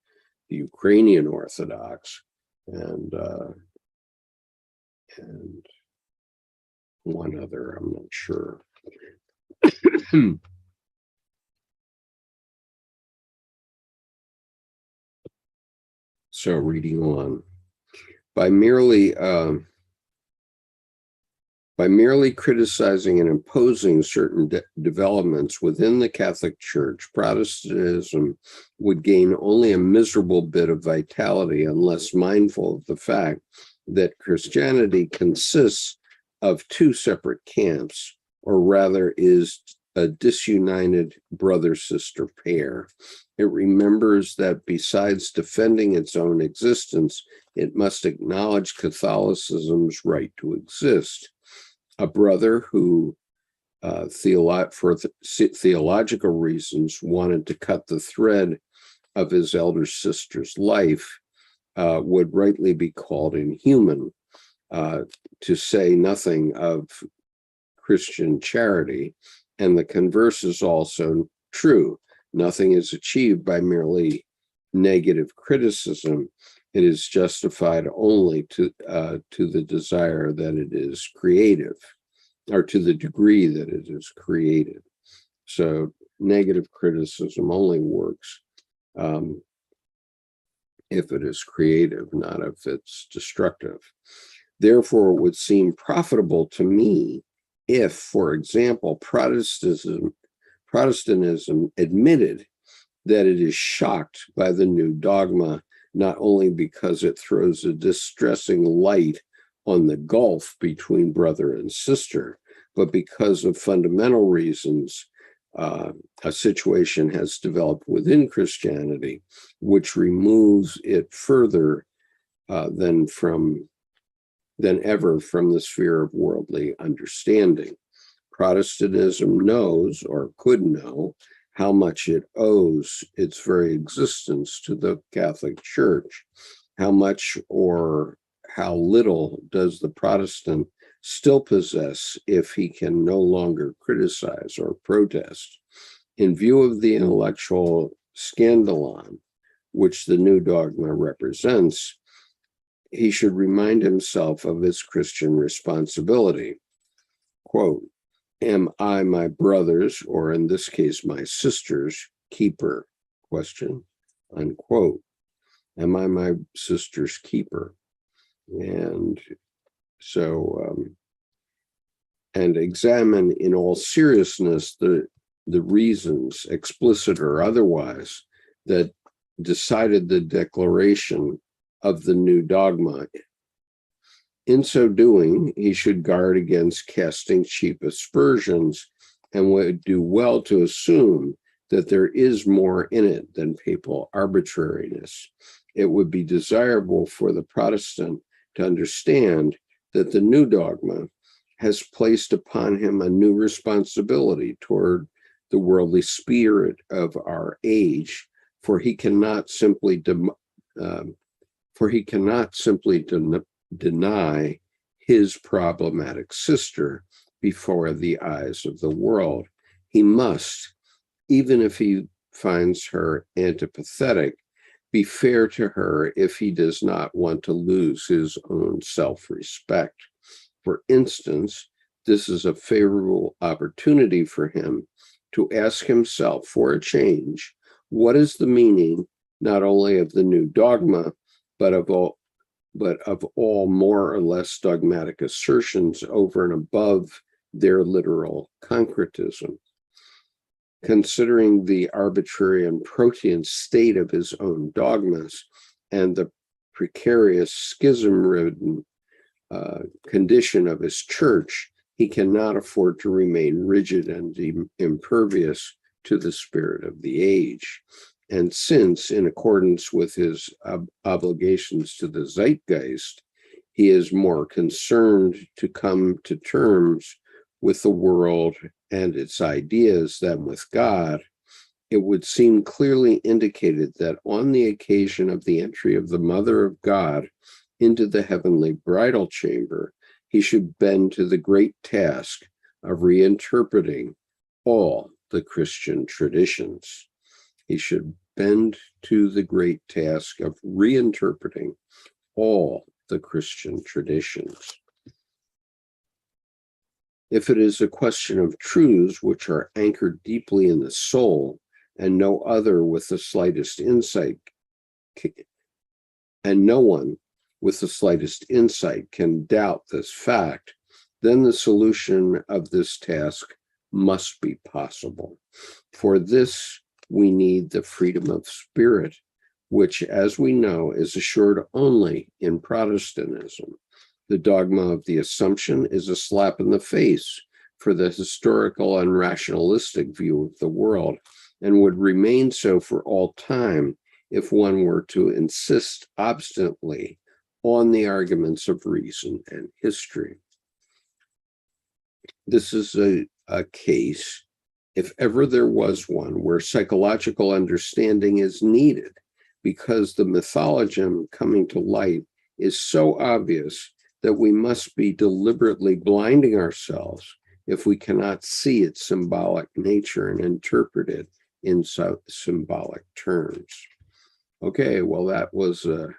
the Ukrainian Orthodox, and one other, I'm not sure. So reading on, by merely criticizing and imposing certain developments within the Catholic Church, Protestantism would gain only a miserable bit of vitality unless mindful of the fact that Christianity consists of 2 separate camps, or rather is a disunited brother-sister pair. It remembers that besides defending its own existence, it must acknowledge Catholicism's right to exist. A brother who, for theological reasons, wanted to cut the thread of his elder sister's life would rightly be called inhuman, to say nothing of Christian charity. And the converse is also true. Nothing is achieved by merely negative criticism. It is justified only to the desire that it is creative, or to the degree that it is created. So negative criticism only works if it is creative, not if it's destructive. Therefore, it would seem profitable to me If, for example, Protestantism admitted that it is shocked by the new dogma, not only because it throws a distressing light on the gulf between brother and sister, but because of fundamental reasons, a situation has developed within Christianity which removes it further than ever from the sphere of worldly understanding. Protestantism knows, or could know, how much it owes its very existence to the Catholic Church. How much or how little does the Protestant still possess if he can no longer criticize or protest? In view of the intellectual scandalon which the new dogma represents, he should remind himself of his Christian responsibility. Quote, "Am I my brother's, or in this case, my sister's keeper?" Question, unquote. Am I my sister's keeper? And so, and examine in all seriousness the reasons, explicit or otherwise, that decided the declaration of the new dogma. In so doing, he should guard against casting cheap aspersions and would do well to assume that there is more in it than papal arbitrariness. It would be desirable for the Protestant to understand that the new dogma has placed upon him a new responsibility toward the worldly spirit of our age, for he cannot simply deny his problematic sister before the eyes of the world. He must, even if he finds her antipathetic, be fair to her if he does not want to lose his own self-respect. For instance, this is a favorable opportunity for him to ask himself for a change, what is the meaning not only of the new dogma, but of all more or less dogmatic assertions over and above their literal concretism. Considering the arbitrary and protean state of his own dogmas and the precarious schism-ridden condition of his church, he cannot afford to remain rigid and impervious to the spirit of the age. And since, in accordance with his obligations to the zeitgeist, he is more concerned to come to terms with the world and its ideas than with God, it would seem clearly indicated that on the occasion of the entry of the Mother of God into the heavenly bridal chamber, he should bend to the great task of reinterpreting all the Christian traditions. He should bend to the great task of reinterpreting all the Christian traditions. If it is a question of truths which are anchored deeply in the soul, and no other with the slightest insight, and no one with the slightest insight can doubt this fact, then the solution of this task must be possible. For this, we need the freedom of spirit, which, as we know, is assured only in Protestantism. The dogma of the Assumption is a slap in the face for the historical and rationalistic view of the world, and would remain so for all time if one were to insist obstinately on the arguments of reason and history. This is a case, if ever there was one, where psychological understanding is needed, because the mythologism coming to light is so obvious that we must be deliberately blinding ourselves if we cannot see its symbolic nature and interpret it in symbolic terms. Okay, well, that was a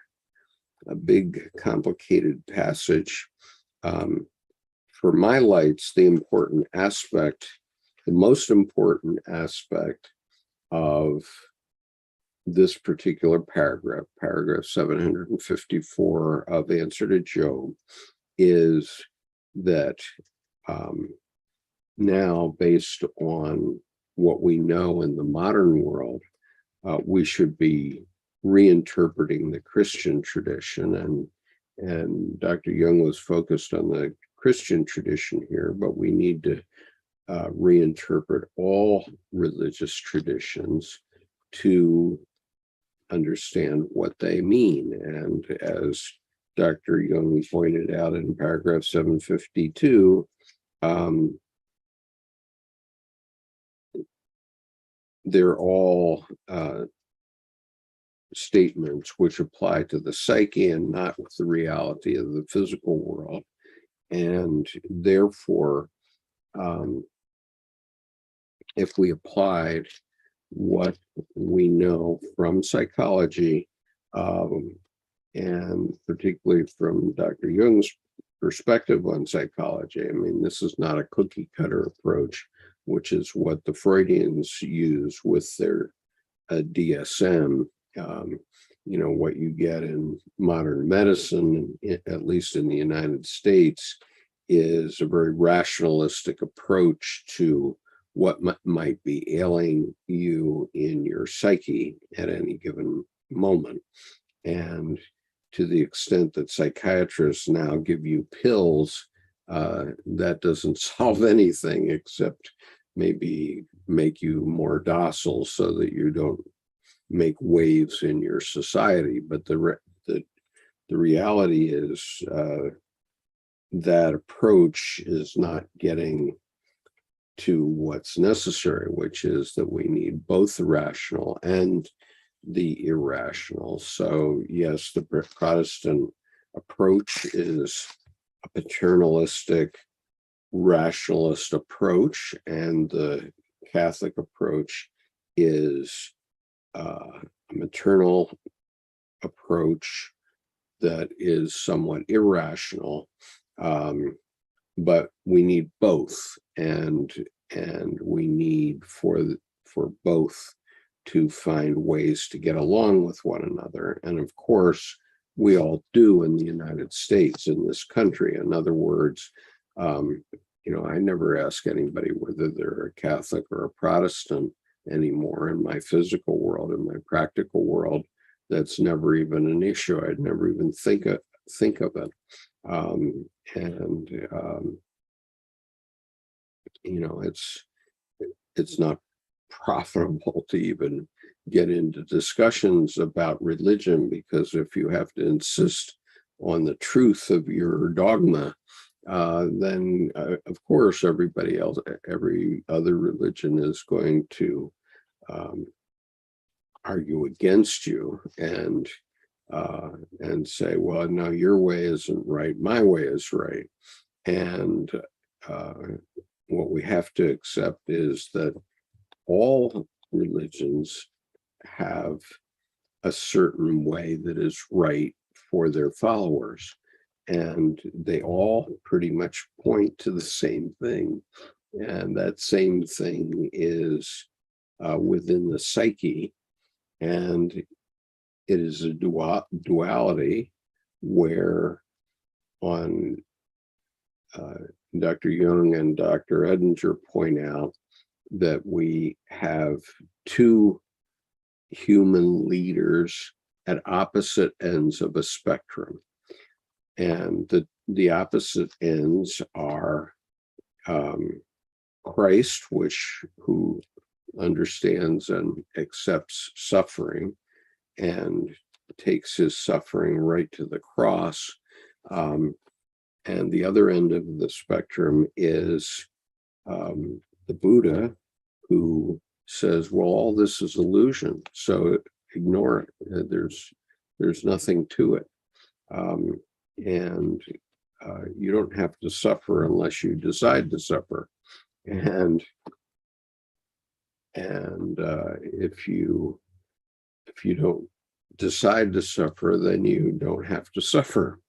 big, complicated passage. For my lights, the most important aspect of this particular paragraph, paragraph 754 of Answer to Job, is that now, based on what we know in the modern world, we should be reinterpreting the Christian tradition. And Dr. Jung was focused on the Christian tradition here, but we need to reinterpret all religious traditions to understand what they mean. And as Dr. Jung pointed out in paragraph 752, they're all statements which apply to the psyche and not with the reality of the physical world. And therefore, if we applied what we know from psychology, and particularly from Dr. Jung's perspective on psychology, I mean, this is not a cookie cutter approach, which is what the Freudians use with their DSM. What you get in modern medicine, at least in the United States, is a very rationalistic approach to what might be ailing you in your psyche at any given moment. And to the extent that psychiatrists now give you pills, that doesn't solve anything except maybe make you more docile so that you don't make waves in your society. But the reality is that approach is not getting to what's necessary, which is that we need both the rational and the irrational. So yes, the Protestant approach is a paternalistic, rationalist approach, and the Catholic approach is a maternal approach that is somewhat irrational. But we need both, and we need for both to find ways to get along with one another. And of course, we all do in the United States, in this country. In other words, I never ask anybody whether they're a Catholic or a Protestant anymore. In my physical world, in my practical world, that's never even an issue. I'd never even think of it. It's not profitable to even get into discussions about religion, because if you have to insist on the truth of your dogma, then of course every other religion is going to argue against you and say, well, no, your way isn't right, my way is right. And what we have to accept is that all religions have a certain way that is right for their followers, and they all pretty much point to the same thing. And that same thing is within the psyche, and it is a duality where on Dr. Jung and Dr. Edinger point out that we have two human leaders at opposite ends of a spectrum. And the opposite ends are Christ, who understands and accepts suffering and takes his suffering right to the cross. And the other end of the spectrum is the Buddha, who says, well, all this is illusion, so ignore it. There's nothing to it. And you don't have to suffer unless you decide to suffer. And if you don't decide to suffer, then you don't have to suffer.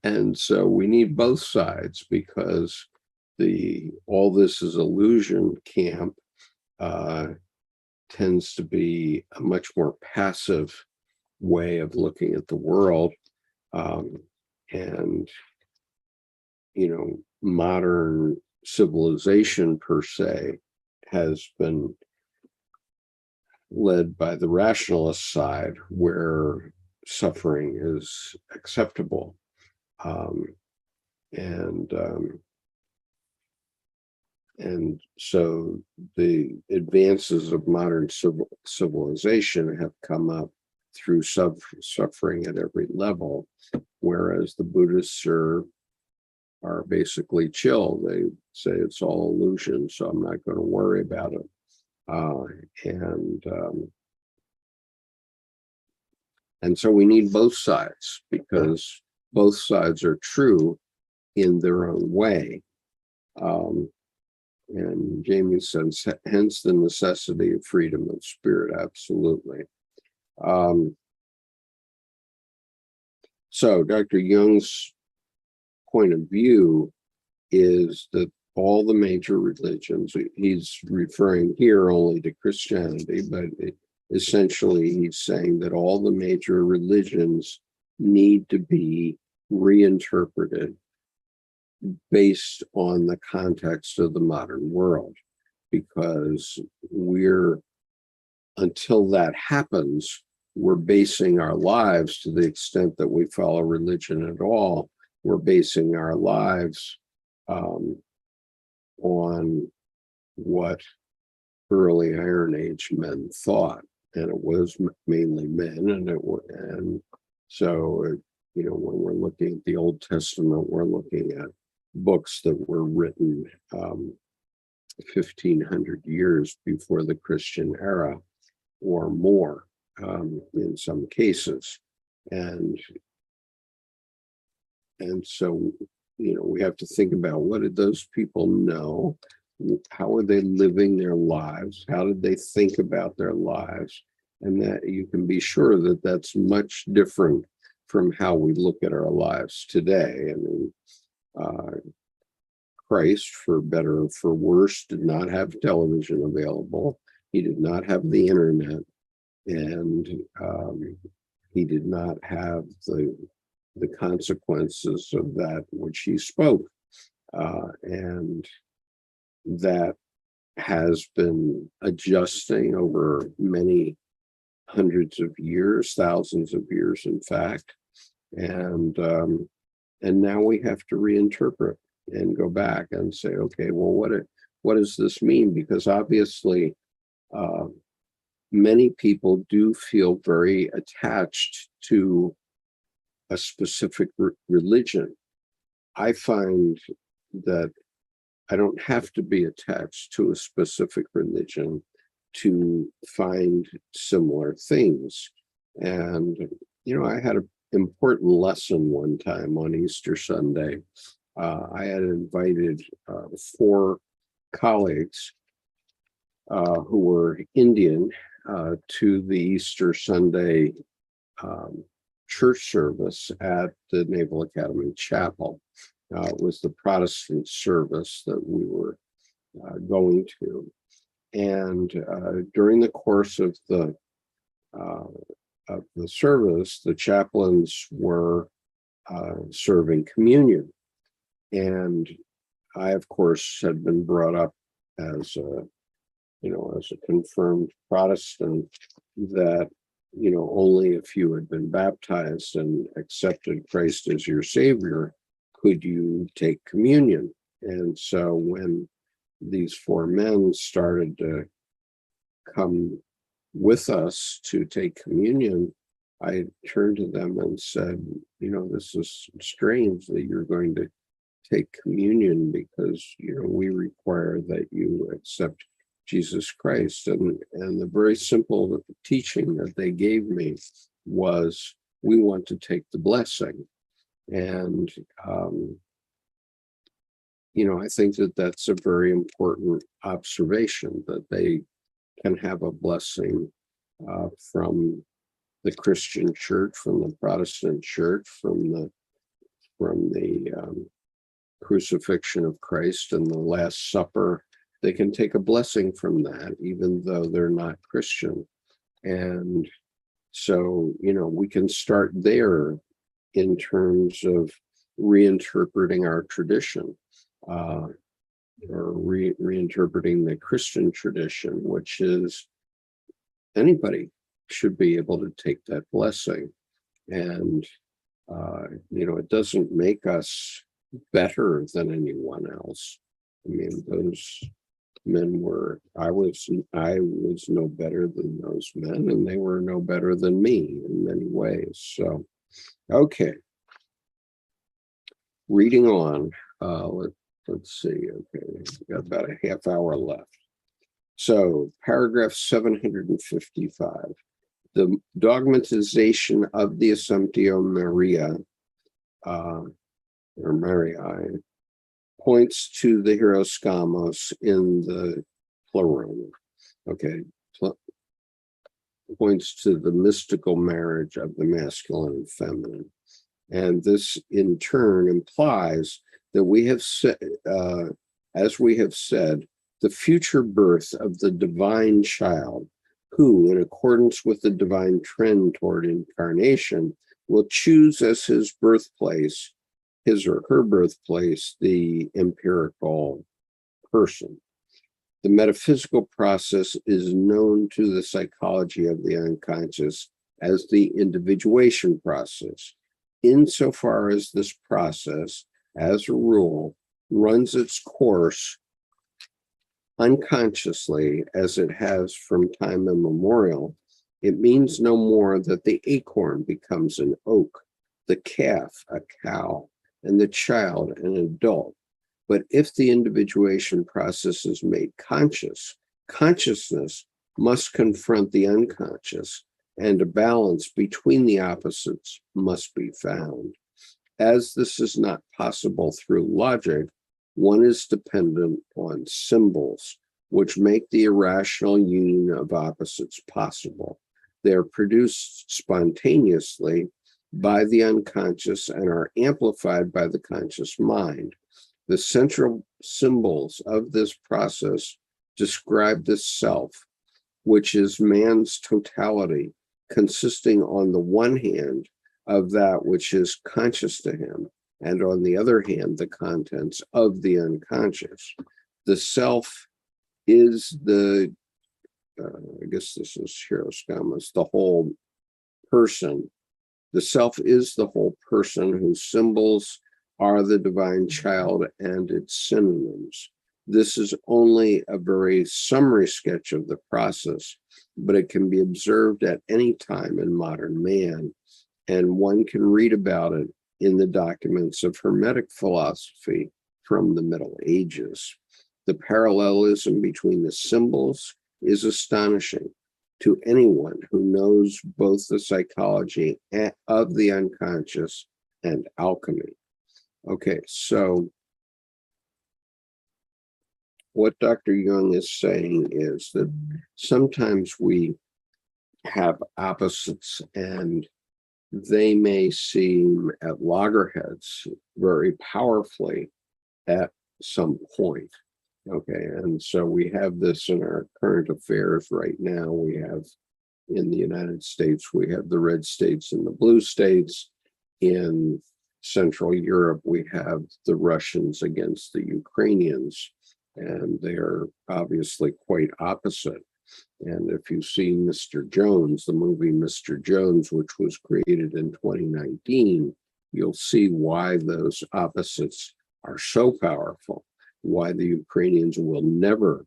And so we need both sides, because the all this is illusion camp tends to be a much more passive way of looking at the world. And modern civilization per se has been led by the rationalist side, where suffering is acceptable. Um, and And so the advances of modern civilization have come up through suffering at every level, whereas the Buddhists are basically chill. They say it's all illusion, so I'm not going to worry about it. Uh, and and so we need both sides, because both sides are true in their own way. And Jamie says, hence the necessity of freedom of spirit. Absolutely. So Dr. Jung's point of view is that all the major religions, he's referring here only to Christianity, but essentially he's saying that all the major religions need to be reinterpreted based on the context of the modern world, because until that happens, we're basing our lives, to the extent that we follow religion at all, we're basing our lives on what early Iron Age men thought, and it was mainly men, and so when we're looking at the Old Testament, we're looking at books that were written 1,500 years before the Christian era, or more in some cases. And so, we have to think about, what did those people know? How are they living their lives? How did they think about their lives? And that you can be sure that that's much different from how we look at our lives today. I mean, Christ, for better or for worse, did not have television available. He did not have the internet, and he did not have the consequences of that which he spoke. And that has been adjusting over many hundreds of years, thousands of years, in fact. And now we have to reinterpret and go back and say, okay, well, what does this mean? Because obviously, many people do feel very attached to a specific religion. I find that I don't have to be attached to a specific religion to find similar things. And, I had an important lesson one time on Easter Sunday. I had invited 4 colleagues who were Indian to the Easter Sunday church service at the Naval Academy Chapel. It was the Protestant service that we were going to. And during the course of the service, the chaplains were serving communion. And I, of course, had been brought up as a confirmed Protestant, that only if you had been baptized and accepted Christ as your Savior could you take communion. And so when these 4 men started to come with us to take communion, I turned to them and said, this is strange that you're going to take communion, because we require that you accept Jesus Christ. And the very simple teaching that they gave me was, we want to take the blessing. And I think that that's a very important observation, that they can have a blessing from the Christian church, from the Protestant church, from the crucifixion of Christ and the Last Supper. They can take a blessing from that, even though they're not Christian. And so, we can start there in terms of reinterpreting our tradition. or reinterpreting the Christian tradition, which is anybody should be able to take that blessing. And, it doesn't make us better than anyone else. I mean, those men were, I was no better than those men, and they were no better than me in many ways. So, okay. Reading on, let's see, okay, we've got about a half hour left. So, paragraph 755. The dogmatization of the Assumptio Maria, or Mariae, points to the hieroskamos in the plural. Okay, points to the mystical marriage of the masculine and feminine. And this in turn implies that we have said, as we have said, the future birth of the divine child, who, in accordance with the divine trend toward incarnation, will choose as his birthplace, his or her birthplace, the empirical person. The metaphysical process is known to the psychology of the unconscious as the individuation process, insofar as this process, as a rule, runs its course unconsciously as it has from time immemorial. It means no more that the acorn becomes an oak, the calf a cow, and the child an adult. But if the individuation process is made conscious, consciousness must confront the unconscious, and a balance between the opposites must be found. As this is not possible through logic, one is dependent on symbols, which make the irrational union of opposites possible. They are produced spontaneously by the unconscious and are amplified by the conscious mind. The central symbols of this process describe the self, which is man's totality, consisting on the one hand of that which is conscious to him, and on the other hand, the contents of the unconscious. The self is the, I guess this is hieroskamos, the whole person. The self is the whole person whose symbols are the divine child and its synonyms. This is only a very summary sketch of the process, but it can be observed at any time in modern man, and one can read about it in the documents of Hermetic philosophy from the Middle Ages. The parallelism between the symbols is astonishing to anyone who knows both the psychology of the unconscious and alchemy. Okay, so what Dr. Jung is saying is that sometimes we have opposites and they may seem at loggerheads very powerfully at some point. Okay, and so we have this in our current affairs right now. We have in the United States, we have the red states and the blue states. In Central Europe, we have the Russians against the Ukrainians, and they're obviously quite opposite. And if you see Mr. Jones, the movie Mr. Jones, which was created in 2019, you'll see why those opposites are so powerful, why the Ukrainians will never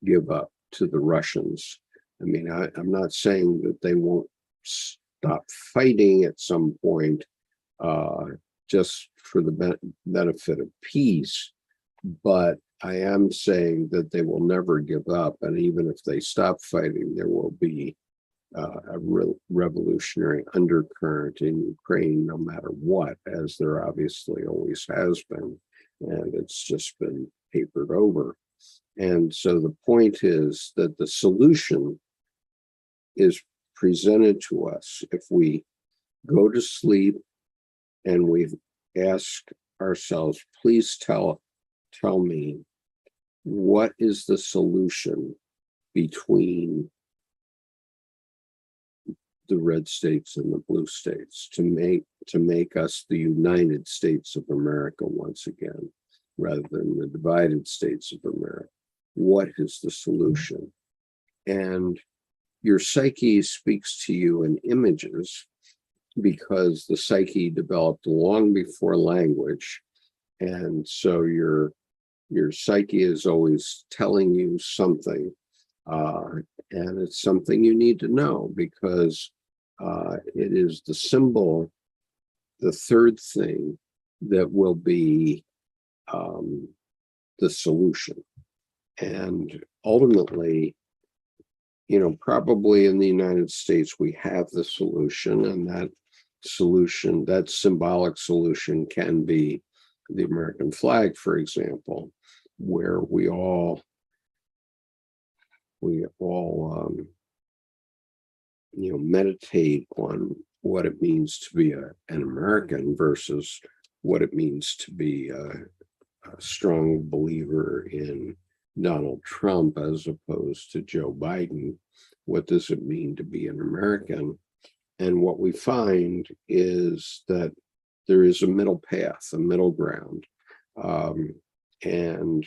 give up to the Russians. I mean, I'm not saying that they won't stop fighting at some point, just for the benefit of peace, but I am saying that they will never give up, and even if they stop fighting, there will be a revolutionary undercurrent in Ukraine, no matter what, as there obviously always has been, and it's just been papered over. And so the point is that the solution is presented to us if we go to sleep and we ask ourselves, please tell me, what is the solution between the red states and the blue states to make us the United States of America once again? rather than the divided states of America. What is the solution? And your psyche speaks to you in images because the psyche developed long before language. And so your psyche is always telling you something. And it's something you need to know because it is the symbol, the third thing that will be the solution. And ultimately, probably in the United States, we have the solution, and that solution, that symbolic solution, can be the American flag, for example, where we all meditate on what it means to be an American versus what it means to be a strong believer in Donald Trump as opposed to Joe Biden. What does it mean to be an American? And what we find is that there is a middle path, a middle ground. And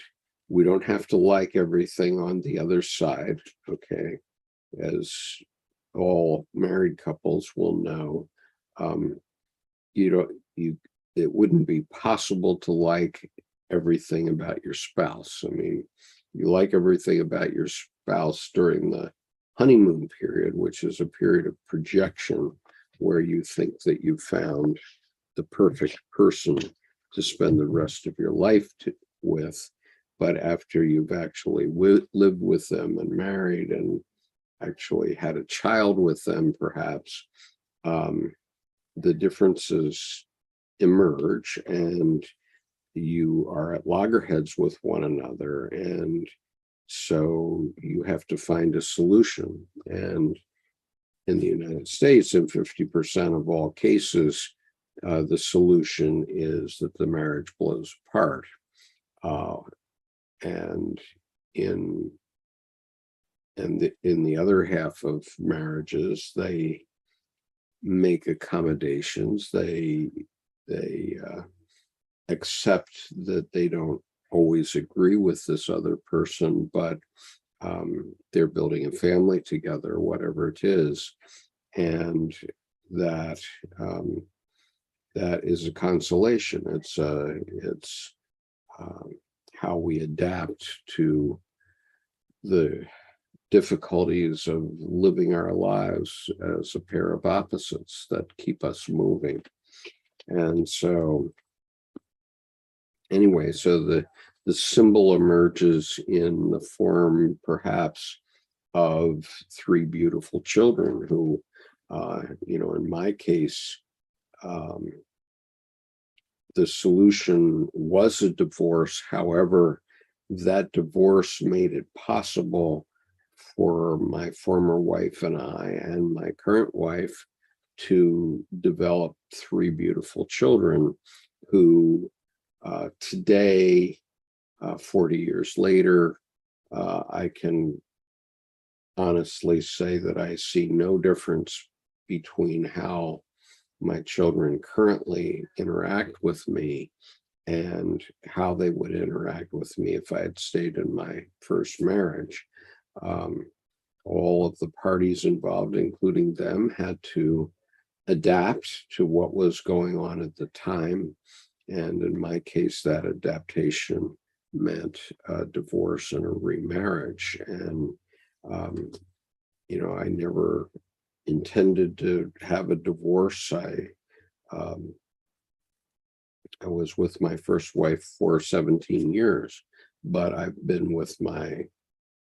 we don't have to like everything on the other side, okay? As all married couples will know, it wouldn't be possible to like everything about your spouse. I mean, you like everything about your spouse during the honeymoon period, which is a period of projection where you think that you found the perfect person to spend the rest of your life with. But after you've actually lived with them and married and actually had a child with them, perhaps, the differences emerge and you are at loggerheads with one another. And so you have to find a solution. And in the United States, in 50% of all cases, the solution is that the marriage blows apart. And in the other half of marriages, they make accommodations. They accept that they don't always agree with this other person, but they're building a family together, whatever it is, and that is a consolation. It's how we adapt to the difficulties of living our lives as a pair of opposites that keep us moving. And so anyway, so the symbol emerges in the form perhaps of three beautiful children who, in my case, the solution was a divorce. However, that divorce made it possible for my former wife and I and my current wife to develop three beautiful children who today, 40 years later, I can honestly say that I see no difference between how my children currently interact with me and how they would interact with me if I had stayed in my first marriage. All of the parties involved, including them, had to adapt to what was going on at the time. And in my case, that adaptation meant a divorce and a remarriage. And, I never intended to have a divorce. I was with my first wife for 17 years, but I've been with my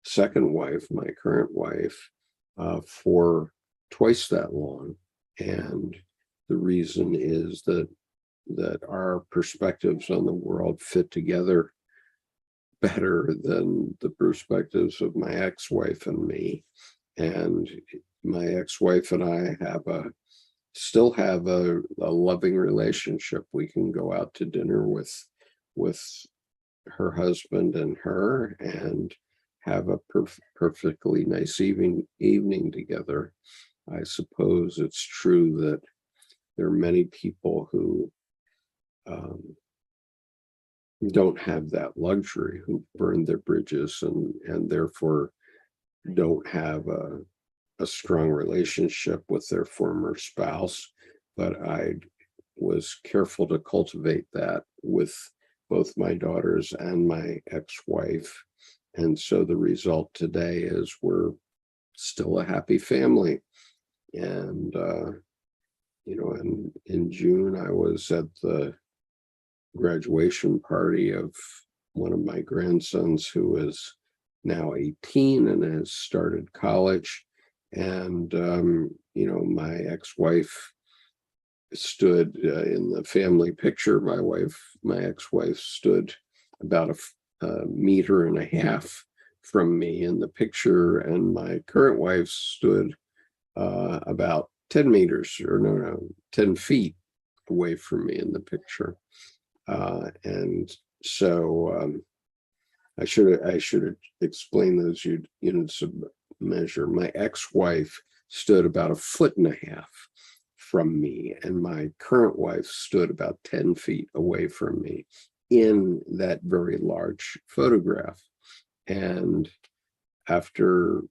second wife, my current wife, for twice that long. And the reason is that our perspectives on the world fit together better than the perspectives of my ex-wife and me. And my ex-wife and I still have a loving relationship. We can go out to dinner with her husband and her and have a perfectly nice evening together. I suppose it's true that there are many people who don't have that luxury, who burned their bridges and therefore don't have a strong relationship with their former spouse. But I was careful to cultivate that with both my daughters and my ex-wife. And so the result today is we're still a happy family. And, in June, I was at the graduation party of one of my grandsons who is now 18 and has started college. And, my ex-wife stood in the family picture. My ex-wife stood about a meter and a half from me in the picture, and my current wife stood about 10 meters, or no, 10 feet away from me in the picture. And so I should explain those units of measure. My ex-wife stood about 1.5 feet from me, and my current wife stood about 10 feet away from me in that very large photograph. And after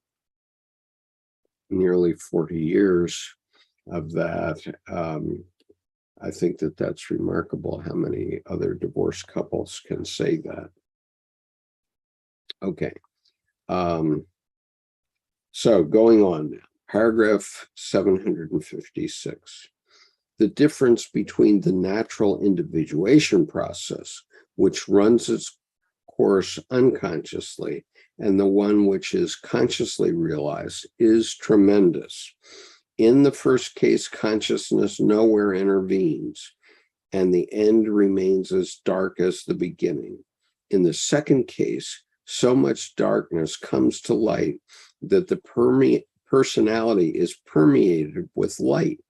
nearly 40 years of that, I think that that's remarkable how many other divorced couples can say that. Okay. So going on now, paragraph 756. The difference between the natural individuation process, which runs its course unconsciously, and the one which is consciously realized is tremendous. In the first case, consciousness nowhere intervenes, and the end remains as dark as the beginning. In the second case, so much darkness comes to light that the personality is permeated with light,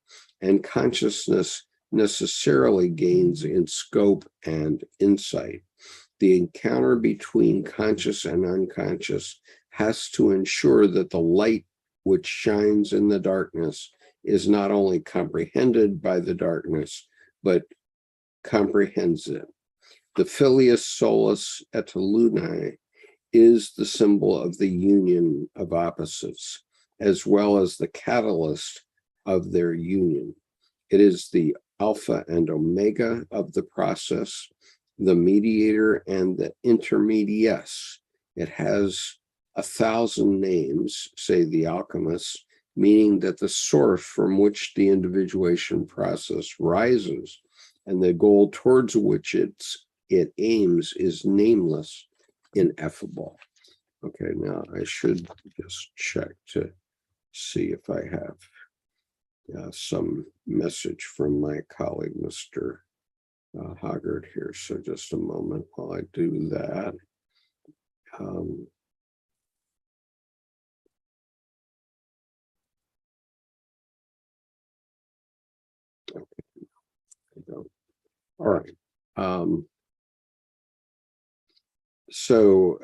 and consciousness necessarily gains in scope and insight. The encounter between conscious and unconscious has to ensure that the light which shines in the darkness is not only comprehended by the darkness, but comprehends it. The filius solus et lunae is the symbol of the union of opposites, as well as the catalyst of their union. It is the alpha and omega of the process, the mediator and the intermedius. It has 1,000 names, say the alchemists, meaning that the source from which the individuation process rises and the goal towards which it aims is nameless, ineffable. Okay, now I should just check to see if I have some message from my colleague, Mr. Hoggard here. So just a moment while I do that. Okay, I don't. All right. So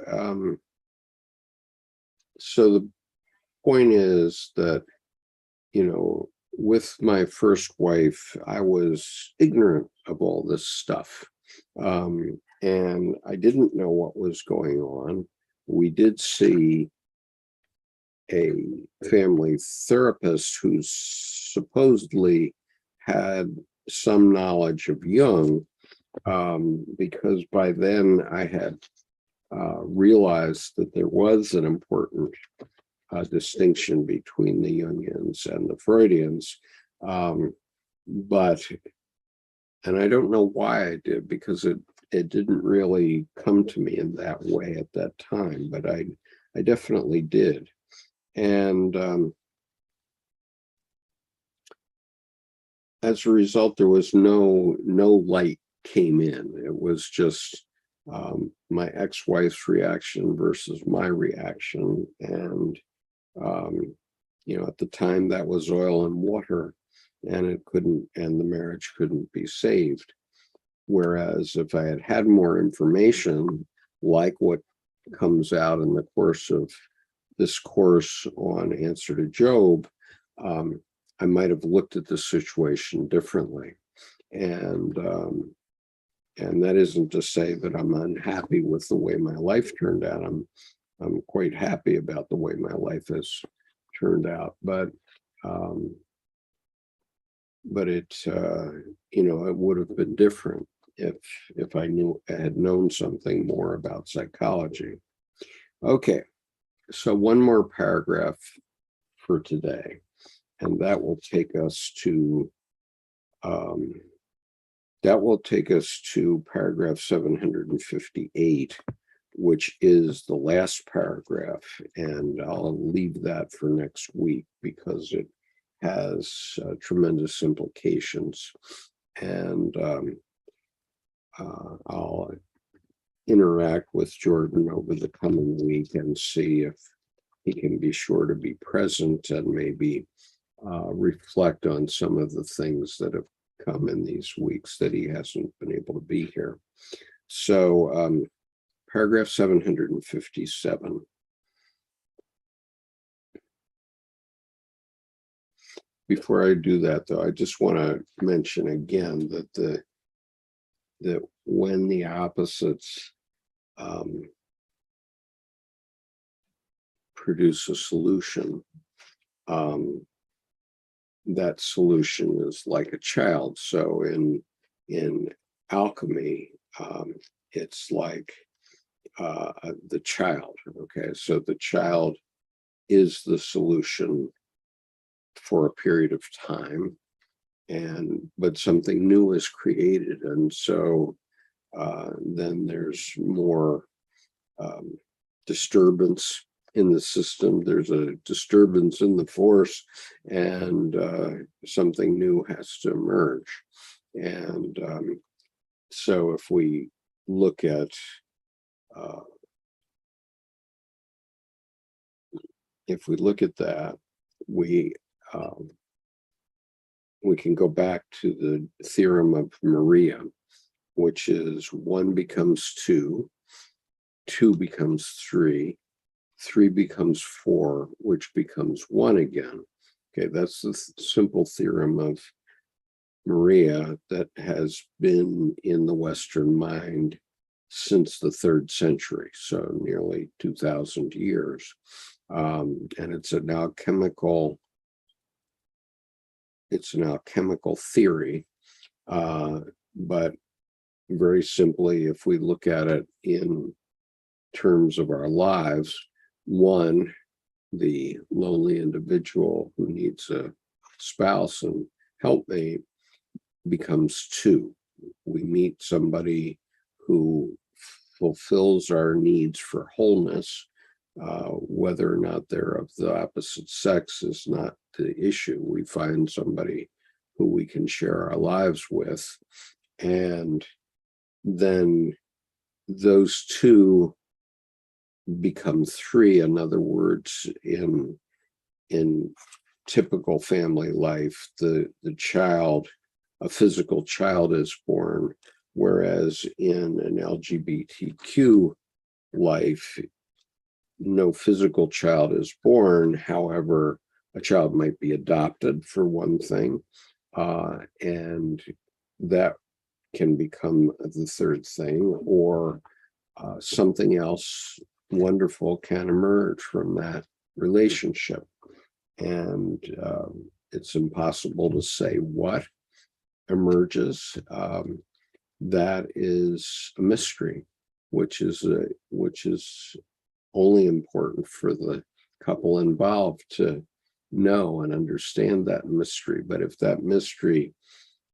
the point is that, with my first wife, I was ignorant of all this stuff. And I didn't know what was going on. We did see a family therapist who supposedly had some knowledge of Jung, because by then I had realized that there was an important distinction between the Jungians and the Freudians. And I don't know why I did, because it didn't really come to me in that way at that time, but I definitely did. And as a result, there was no light came in. It was just my ex-wife's reaction versus my reaction. And, at the time that was oil and water, and the marriage couldn't be saved. Whereas if I had had more information, like what comes out in the course of this course on Answer to Job, I might have looked at the situation differently. And And that isn't to say that I'm unhappy with the way my life turned out. I'm quite happy about the way my life has turned out, but it it would have been different if I had known something more about psychology. Okay, so one more paragraph for today, and that will take us to paragraph 758, which is the last paragraph, and I'll leave that for next week because it has tremendous implications, and I'll interact with Jordan over the coming week and see if he can be sure to be present and maybe reflect on some of the things that have come in these weeks that he hasn't been able to be here. So paragraph 757. Before I do that, though, I just want to mention again that that when the opposites produce a solution, that solution is like a child. So in alchemy, it's like the child. Okay, so the child is the solution for a period of time, but something new is created, and so then there's more disturbance in the system. There's a disturbance in the force, and something new has to emerge. And so if we look at that, we can go back to the theorem of Maria, which is 1 becomes 2, 2 becomes 3, 3 becomes 4, which becomes 1 again. Okay, that's the simple theorem of Maria that has been in the Western mind since the 3rd century, so nearly 2,000 years. And it's an alchemical theory, but very simply, if we look at it in terms of our lives, 1, the lonely individual who needs a spouse and helpmate, becomes 2. We meet somebody who fulfills our needs for wholeness. Whether or not they're of the opposite sex is not the issue. We find somebody who we can share our lives with, and then those 2 become 3. In other words, in typical family life, the child, a physical child, is born, whereas in an LGBTQ life, no physical child is born. However, a child might be adopted, for one thing, and that can become the 3rd thing, or something else wonderful can emerge from that relationship. And it's impossible to say what emerges. That is a mystery, which is only important for the couple involved to know and understand that mystery. But if that mystery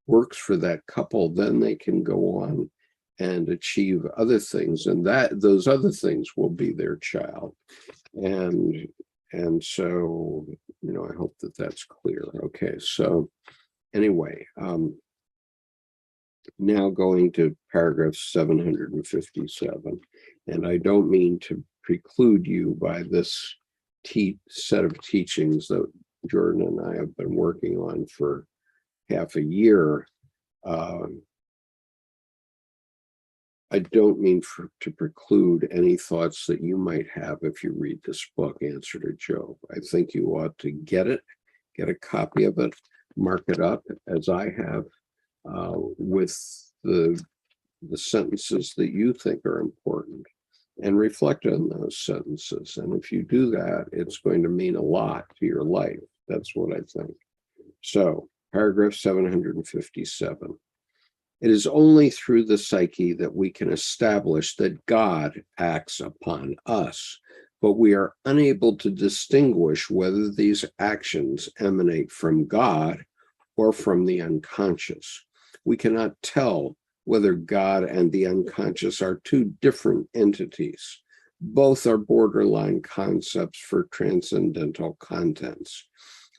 works for that couple, then they can go on and achieve other things, and those other things will be their child. And so, I hope that that's clear. Okay, so anyway, now going to paragraph 757, and I don't mean to preclude you by this set of teachings that Jordan and I have been working on for half a year. I don't mean to preclude any thoughts that you might have if you read this book, Answer to Job. I think you ought to get a copy of it, mark it up, as I have, with the the sentences that you think are important and reflect on those sentences. And if you do that, it's going to mean a lot to your life. That's what I think. So, paragraph 757. It is only through the psyche that we can establish that God acts upon us, but we are unable to distinguish whether these actions emanate from God or from the unconscious. We cannot tell whether God and the unconscious are two different entities. Both are borderline concepts for transcendental contents.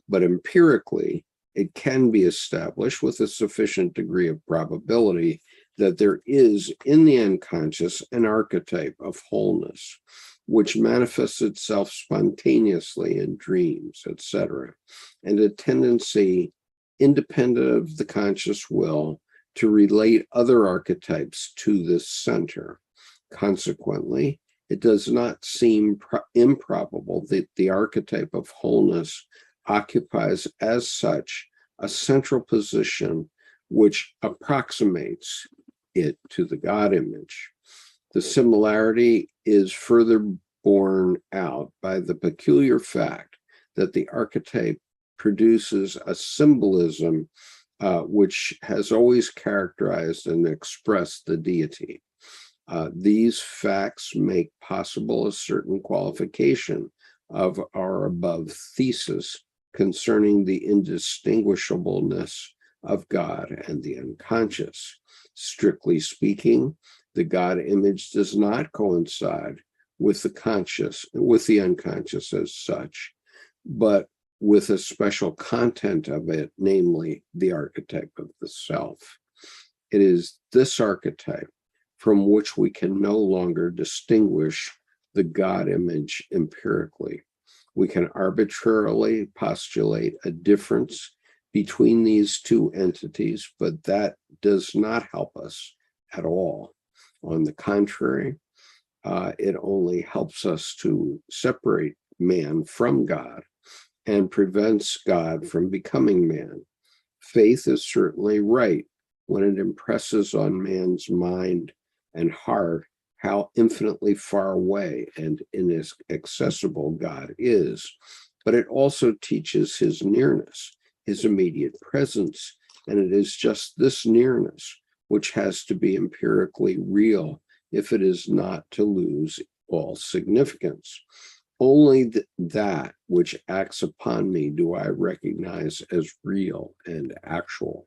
But empirically, it can be established with a sufficient degree of probability that there is in the unconscious an archetype of wholeness, which manifests itself spontaneously in dreams, etc., and a tendency, independent of the conscious will, to relate other archetypes to this center. Consequently, it does not seem improbable that the archetype of wholeness occupies as such a central position which approximates it to the God image. The similarity is further borne out by the peculiar fact that the archetype produces a symbolism which has always characterized and expressed the deity. These facts make possible a certain qualification of our above thesis concerning the indistinguishableness of God and the unconscious. Strictly speaking, the God image does not coincide with the unconscious as such, but with a special content of it, namely the archetype of the self. It is this archetype from which we can no longer distinguish the God image empirically. We can arbitrarily postulate a difference between these two entities, but that does not help us at all. On the contrary, it only helps us to separate man from God and prevents God from becoming man. Faith is certainly right when it impresses on man's mind and heart how infinitely far away and inaccessible God is, but it also teaches his nearness, his immediate presence, and it is just this nearness which has to be empirically real if it is not to lose all significance. Only that which acts upon me do I recognize as real and actual.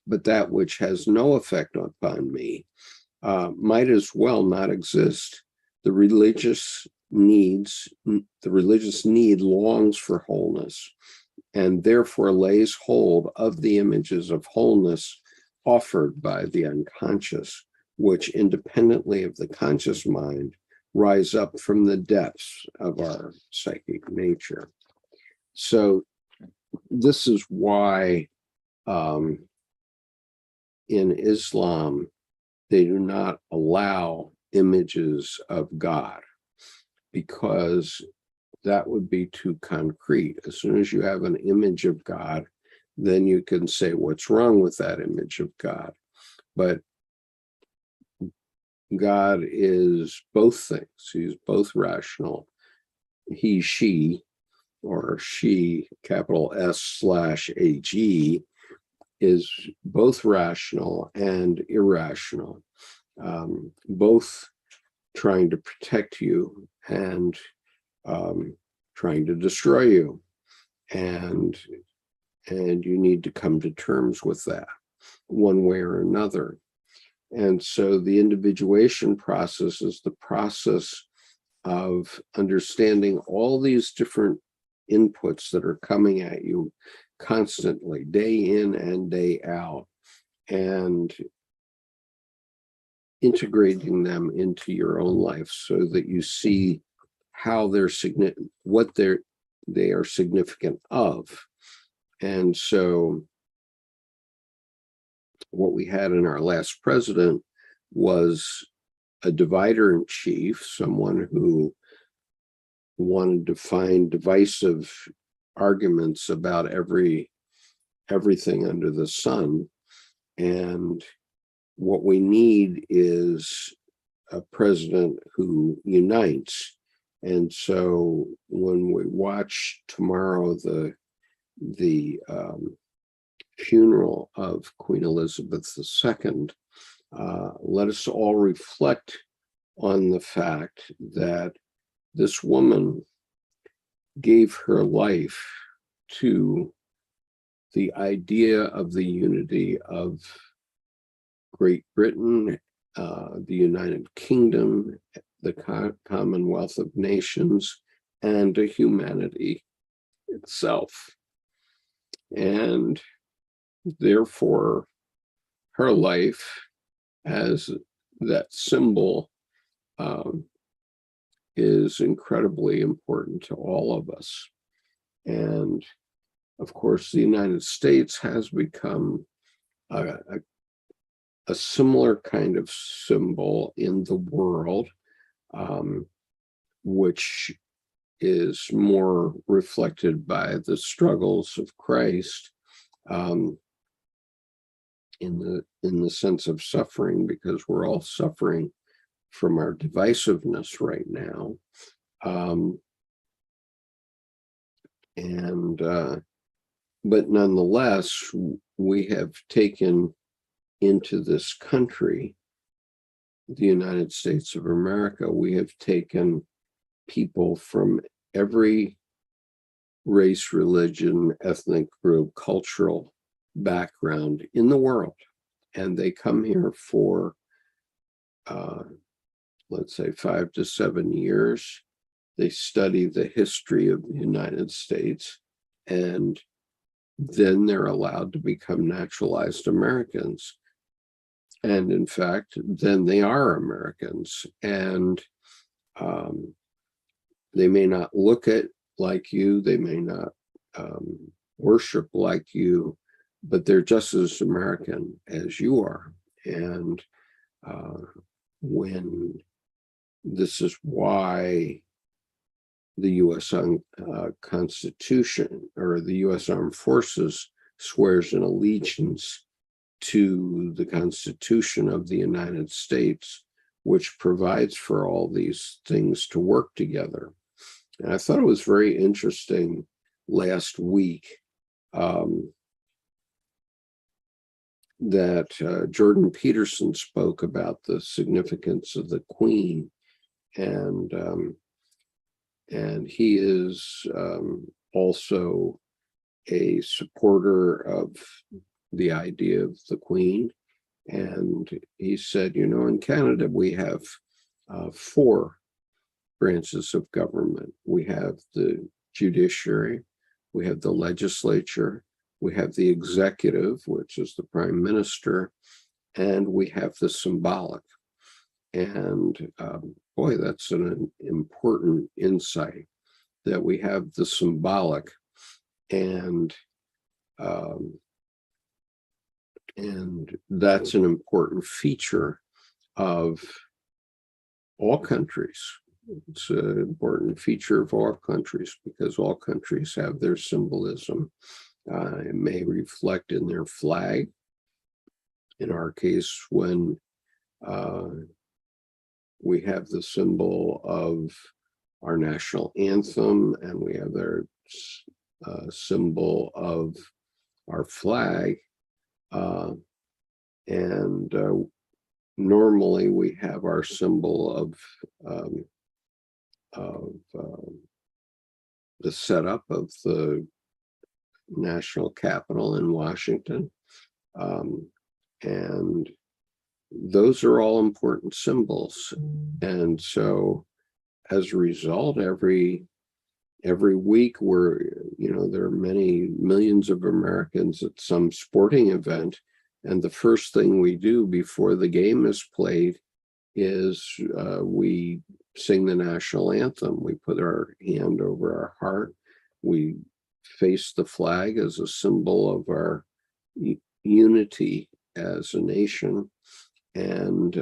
But that which has no effect upon me might as well not exist. The religious need longs for wholeness, and therefore lays hold of the images of wholeness offered by the unconscious, which independently of the conscious mind rise up from the depths of our psychic nature. So this is why in Islam, they do not allow images of God, because that would be too concrete. As soon as you have an image of God, then you can say what's wrong with that image of God. But God is both things. He's both rational. He, she, or she, capital S/AG, is both rational and irrational, both trying to protect you and trying to destroy you. And you need to come to terms with that one way or another. And so the individuation process is the process of understanding all these different inputs that are coming at you constantly, day in and day out, and integrating them into your own life so that you see how they're what they are significant of. And so what we had in our last president was a divider in chief, someone who wanted to find divisive arguments about everything under the sun. And what we need is a president who unites. And so when we watch tomorrow the funeral of Queen Elizabeth II, let us all reflect on the fact that this woman gave her life to the idea of the unity of Great Britain, the United Kingdom, the Commonwealth of Nations, and to humanity itself. And therefore, her life as that symbol is incredibly important to all of us. And of course, the United States has become a similar kind of symbol in the world, which is more reflected by the struggles of Christ, in the sense of suffering, because we're all suffering from our divisiveness right now. But nonetheless, we have taken into this country, the United States of America, we have taken people from every race, religion, ethnic group, cultural background in the world. And they come here for, let's say, 5 to 7 years. They study the history of the United States, and then they're allowed to become naturalized Americans. And in fact, then they are Americans. And they may not look at like you, they may not worship like you, but they're just as American as you are. And when this is why the U.S. Constitution, or the U.S. Armed Forces, swears an allegiance to the Constitution of the United States, which provides for all these things to work together. And I thought it was very interesting last week that Jordan Peterson spoke about the significance of the Queen, and he is also a supporter of the idea of the Queen. And he said, in Canada, we have 4 branches of government. We have the judiciary, we have the legislature, we have the executive, which is the prime minister, and we have the symbolic. And boy, that's an important insight, that we have the symbolic, and that's an important feature of all countries. It's an important feature of all countries, because all countries have their symbolism. It may reflect in their flag. In our case, when we have the symbol of our national anthem, and we have our symbol of our flag, and normally we have our symbol of the setup of the national capital in Washington, and those are all important symbols. And so, as a result, every week there are many millions of Americans at some sporting event, and the first thing we do before the game is played is we sing the national anthem. We put our hand over our heart. We face the flag as a symbol of our unity as a nation. And,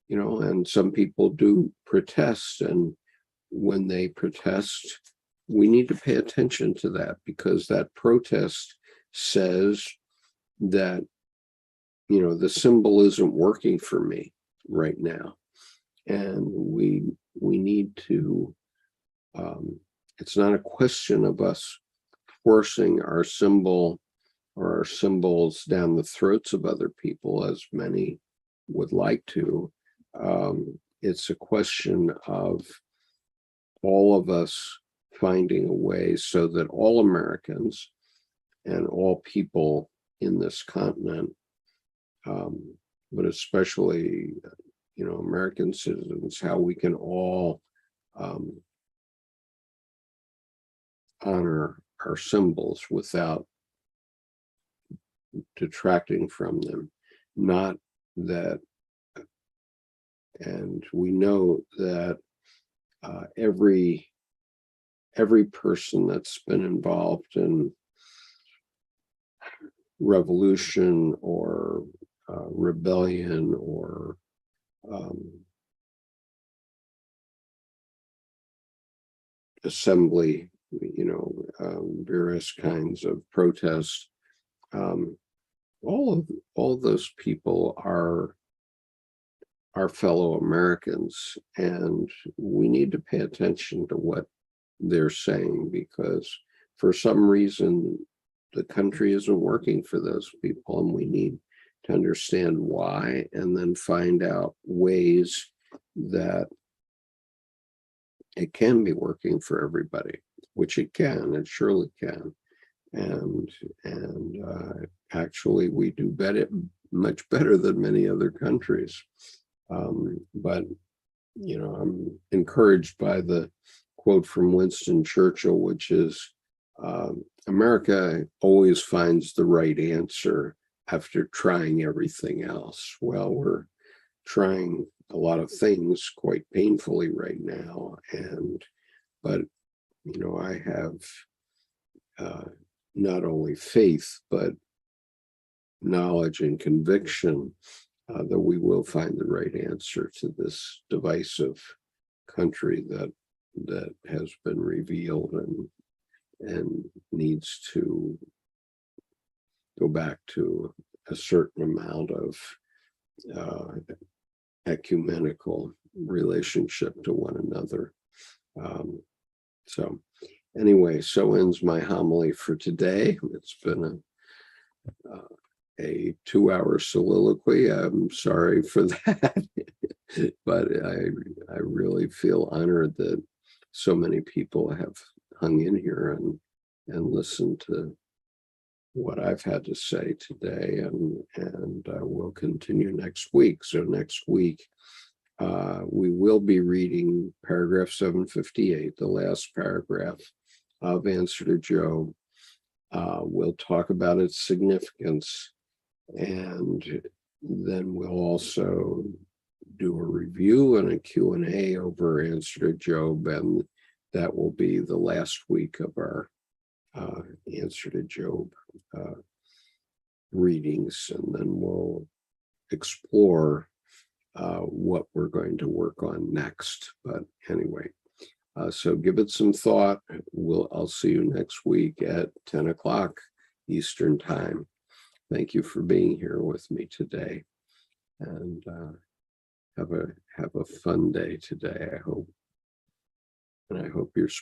and some people do protest. And when they protest, we need to pay attention to that, because that protest says that the symbol isn't working for me right now. And we need to, it's not a question of us forcing our symbol or our symbols down the throats of other people, as many would like to. It's a question of all of us finding a way so that all Americans and all people in this continent, but especially, American citizens, how we can all honor our symbols without detracting from them. Not that, and we know that every person that's been involved in revolution or rebellion or assembly, various kinds of protests, all of those people are our fellow Americans, and we need to pay attention to what they're saying, because for some reason the country isn't working for those people, and we need to understand why, and then find out ways that it can be working for everybody, which it surely can. And actually we do much better than many other countries. But I'm encouraged by the quote from Winston Churchill, which is, America always finds the right answer after trying everything else. Well, we're trying a lot of things quite painfully right now, but I have not only faith but knowledge and conviction that we will find the right answer to this divisive country that has been revealed and needs to go back to a certain amount of ecumenical relationship to one another. So anyway, so ends my homily for today. It's been a 2-hour soliloquy. I'm sorry for that, but I really feel honored that so many people have hung in here and listened to what I've had to say today, and we'll continue next week. So next week, we will be reading paragraph 758, the last paragraph of Answer to Job. We'll talk about its significance, and then we'll also do a review and a Q&A over Answer to Job, and that will be the last week of our Answer to Job readings, and then we'll explore what we're going to work on next. But anyway, so give it some thought. I'll see you next week at 10 o'clock Eastern Time. Thank you for being here with me today, and have a fun day today, I hope. And I hope you're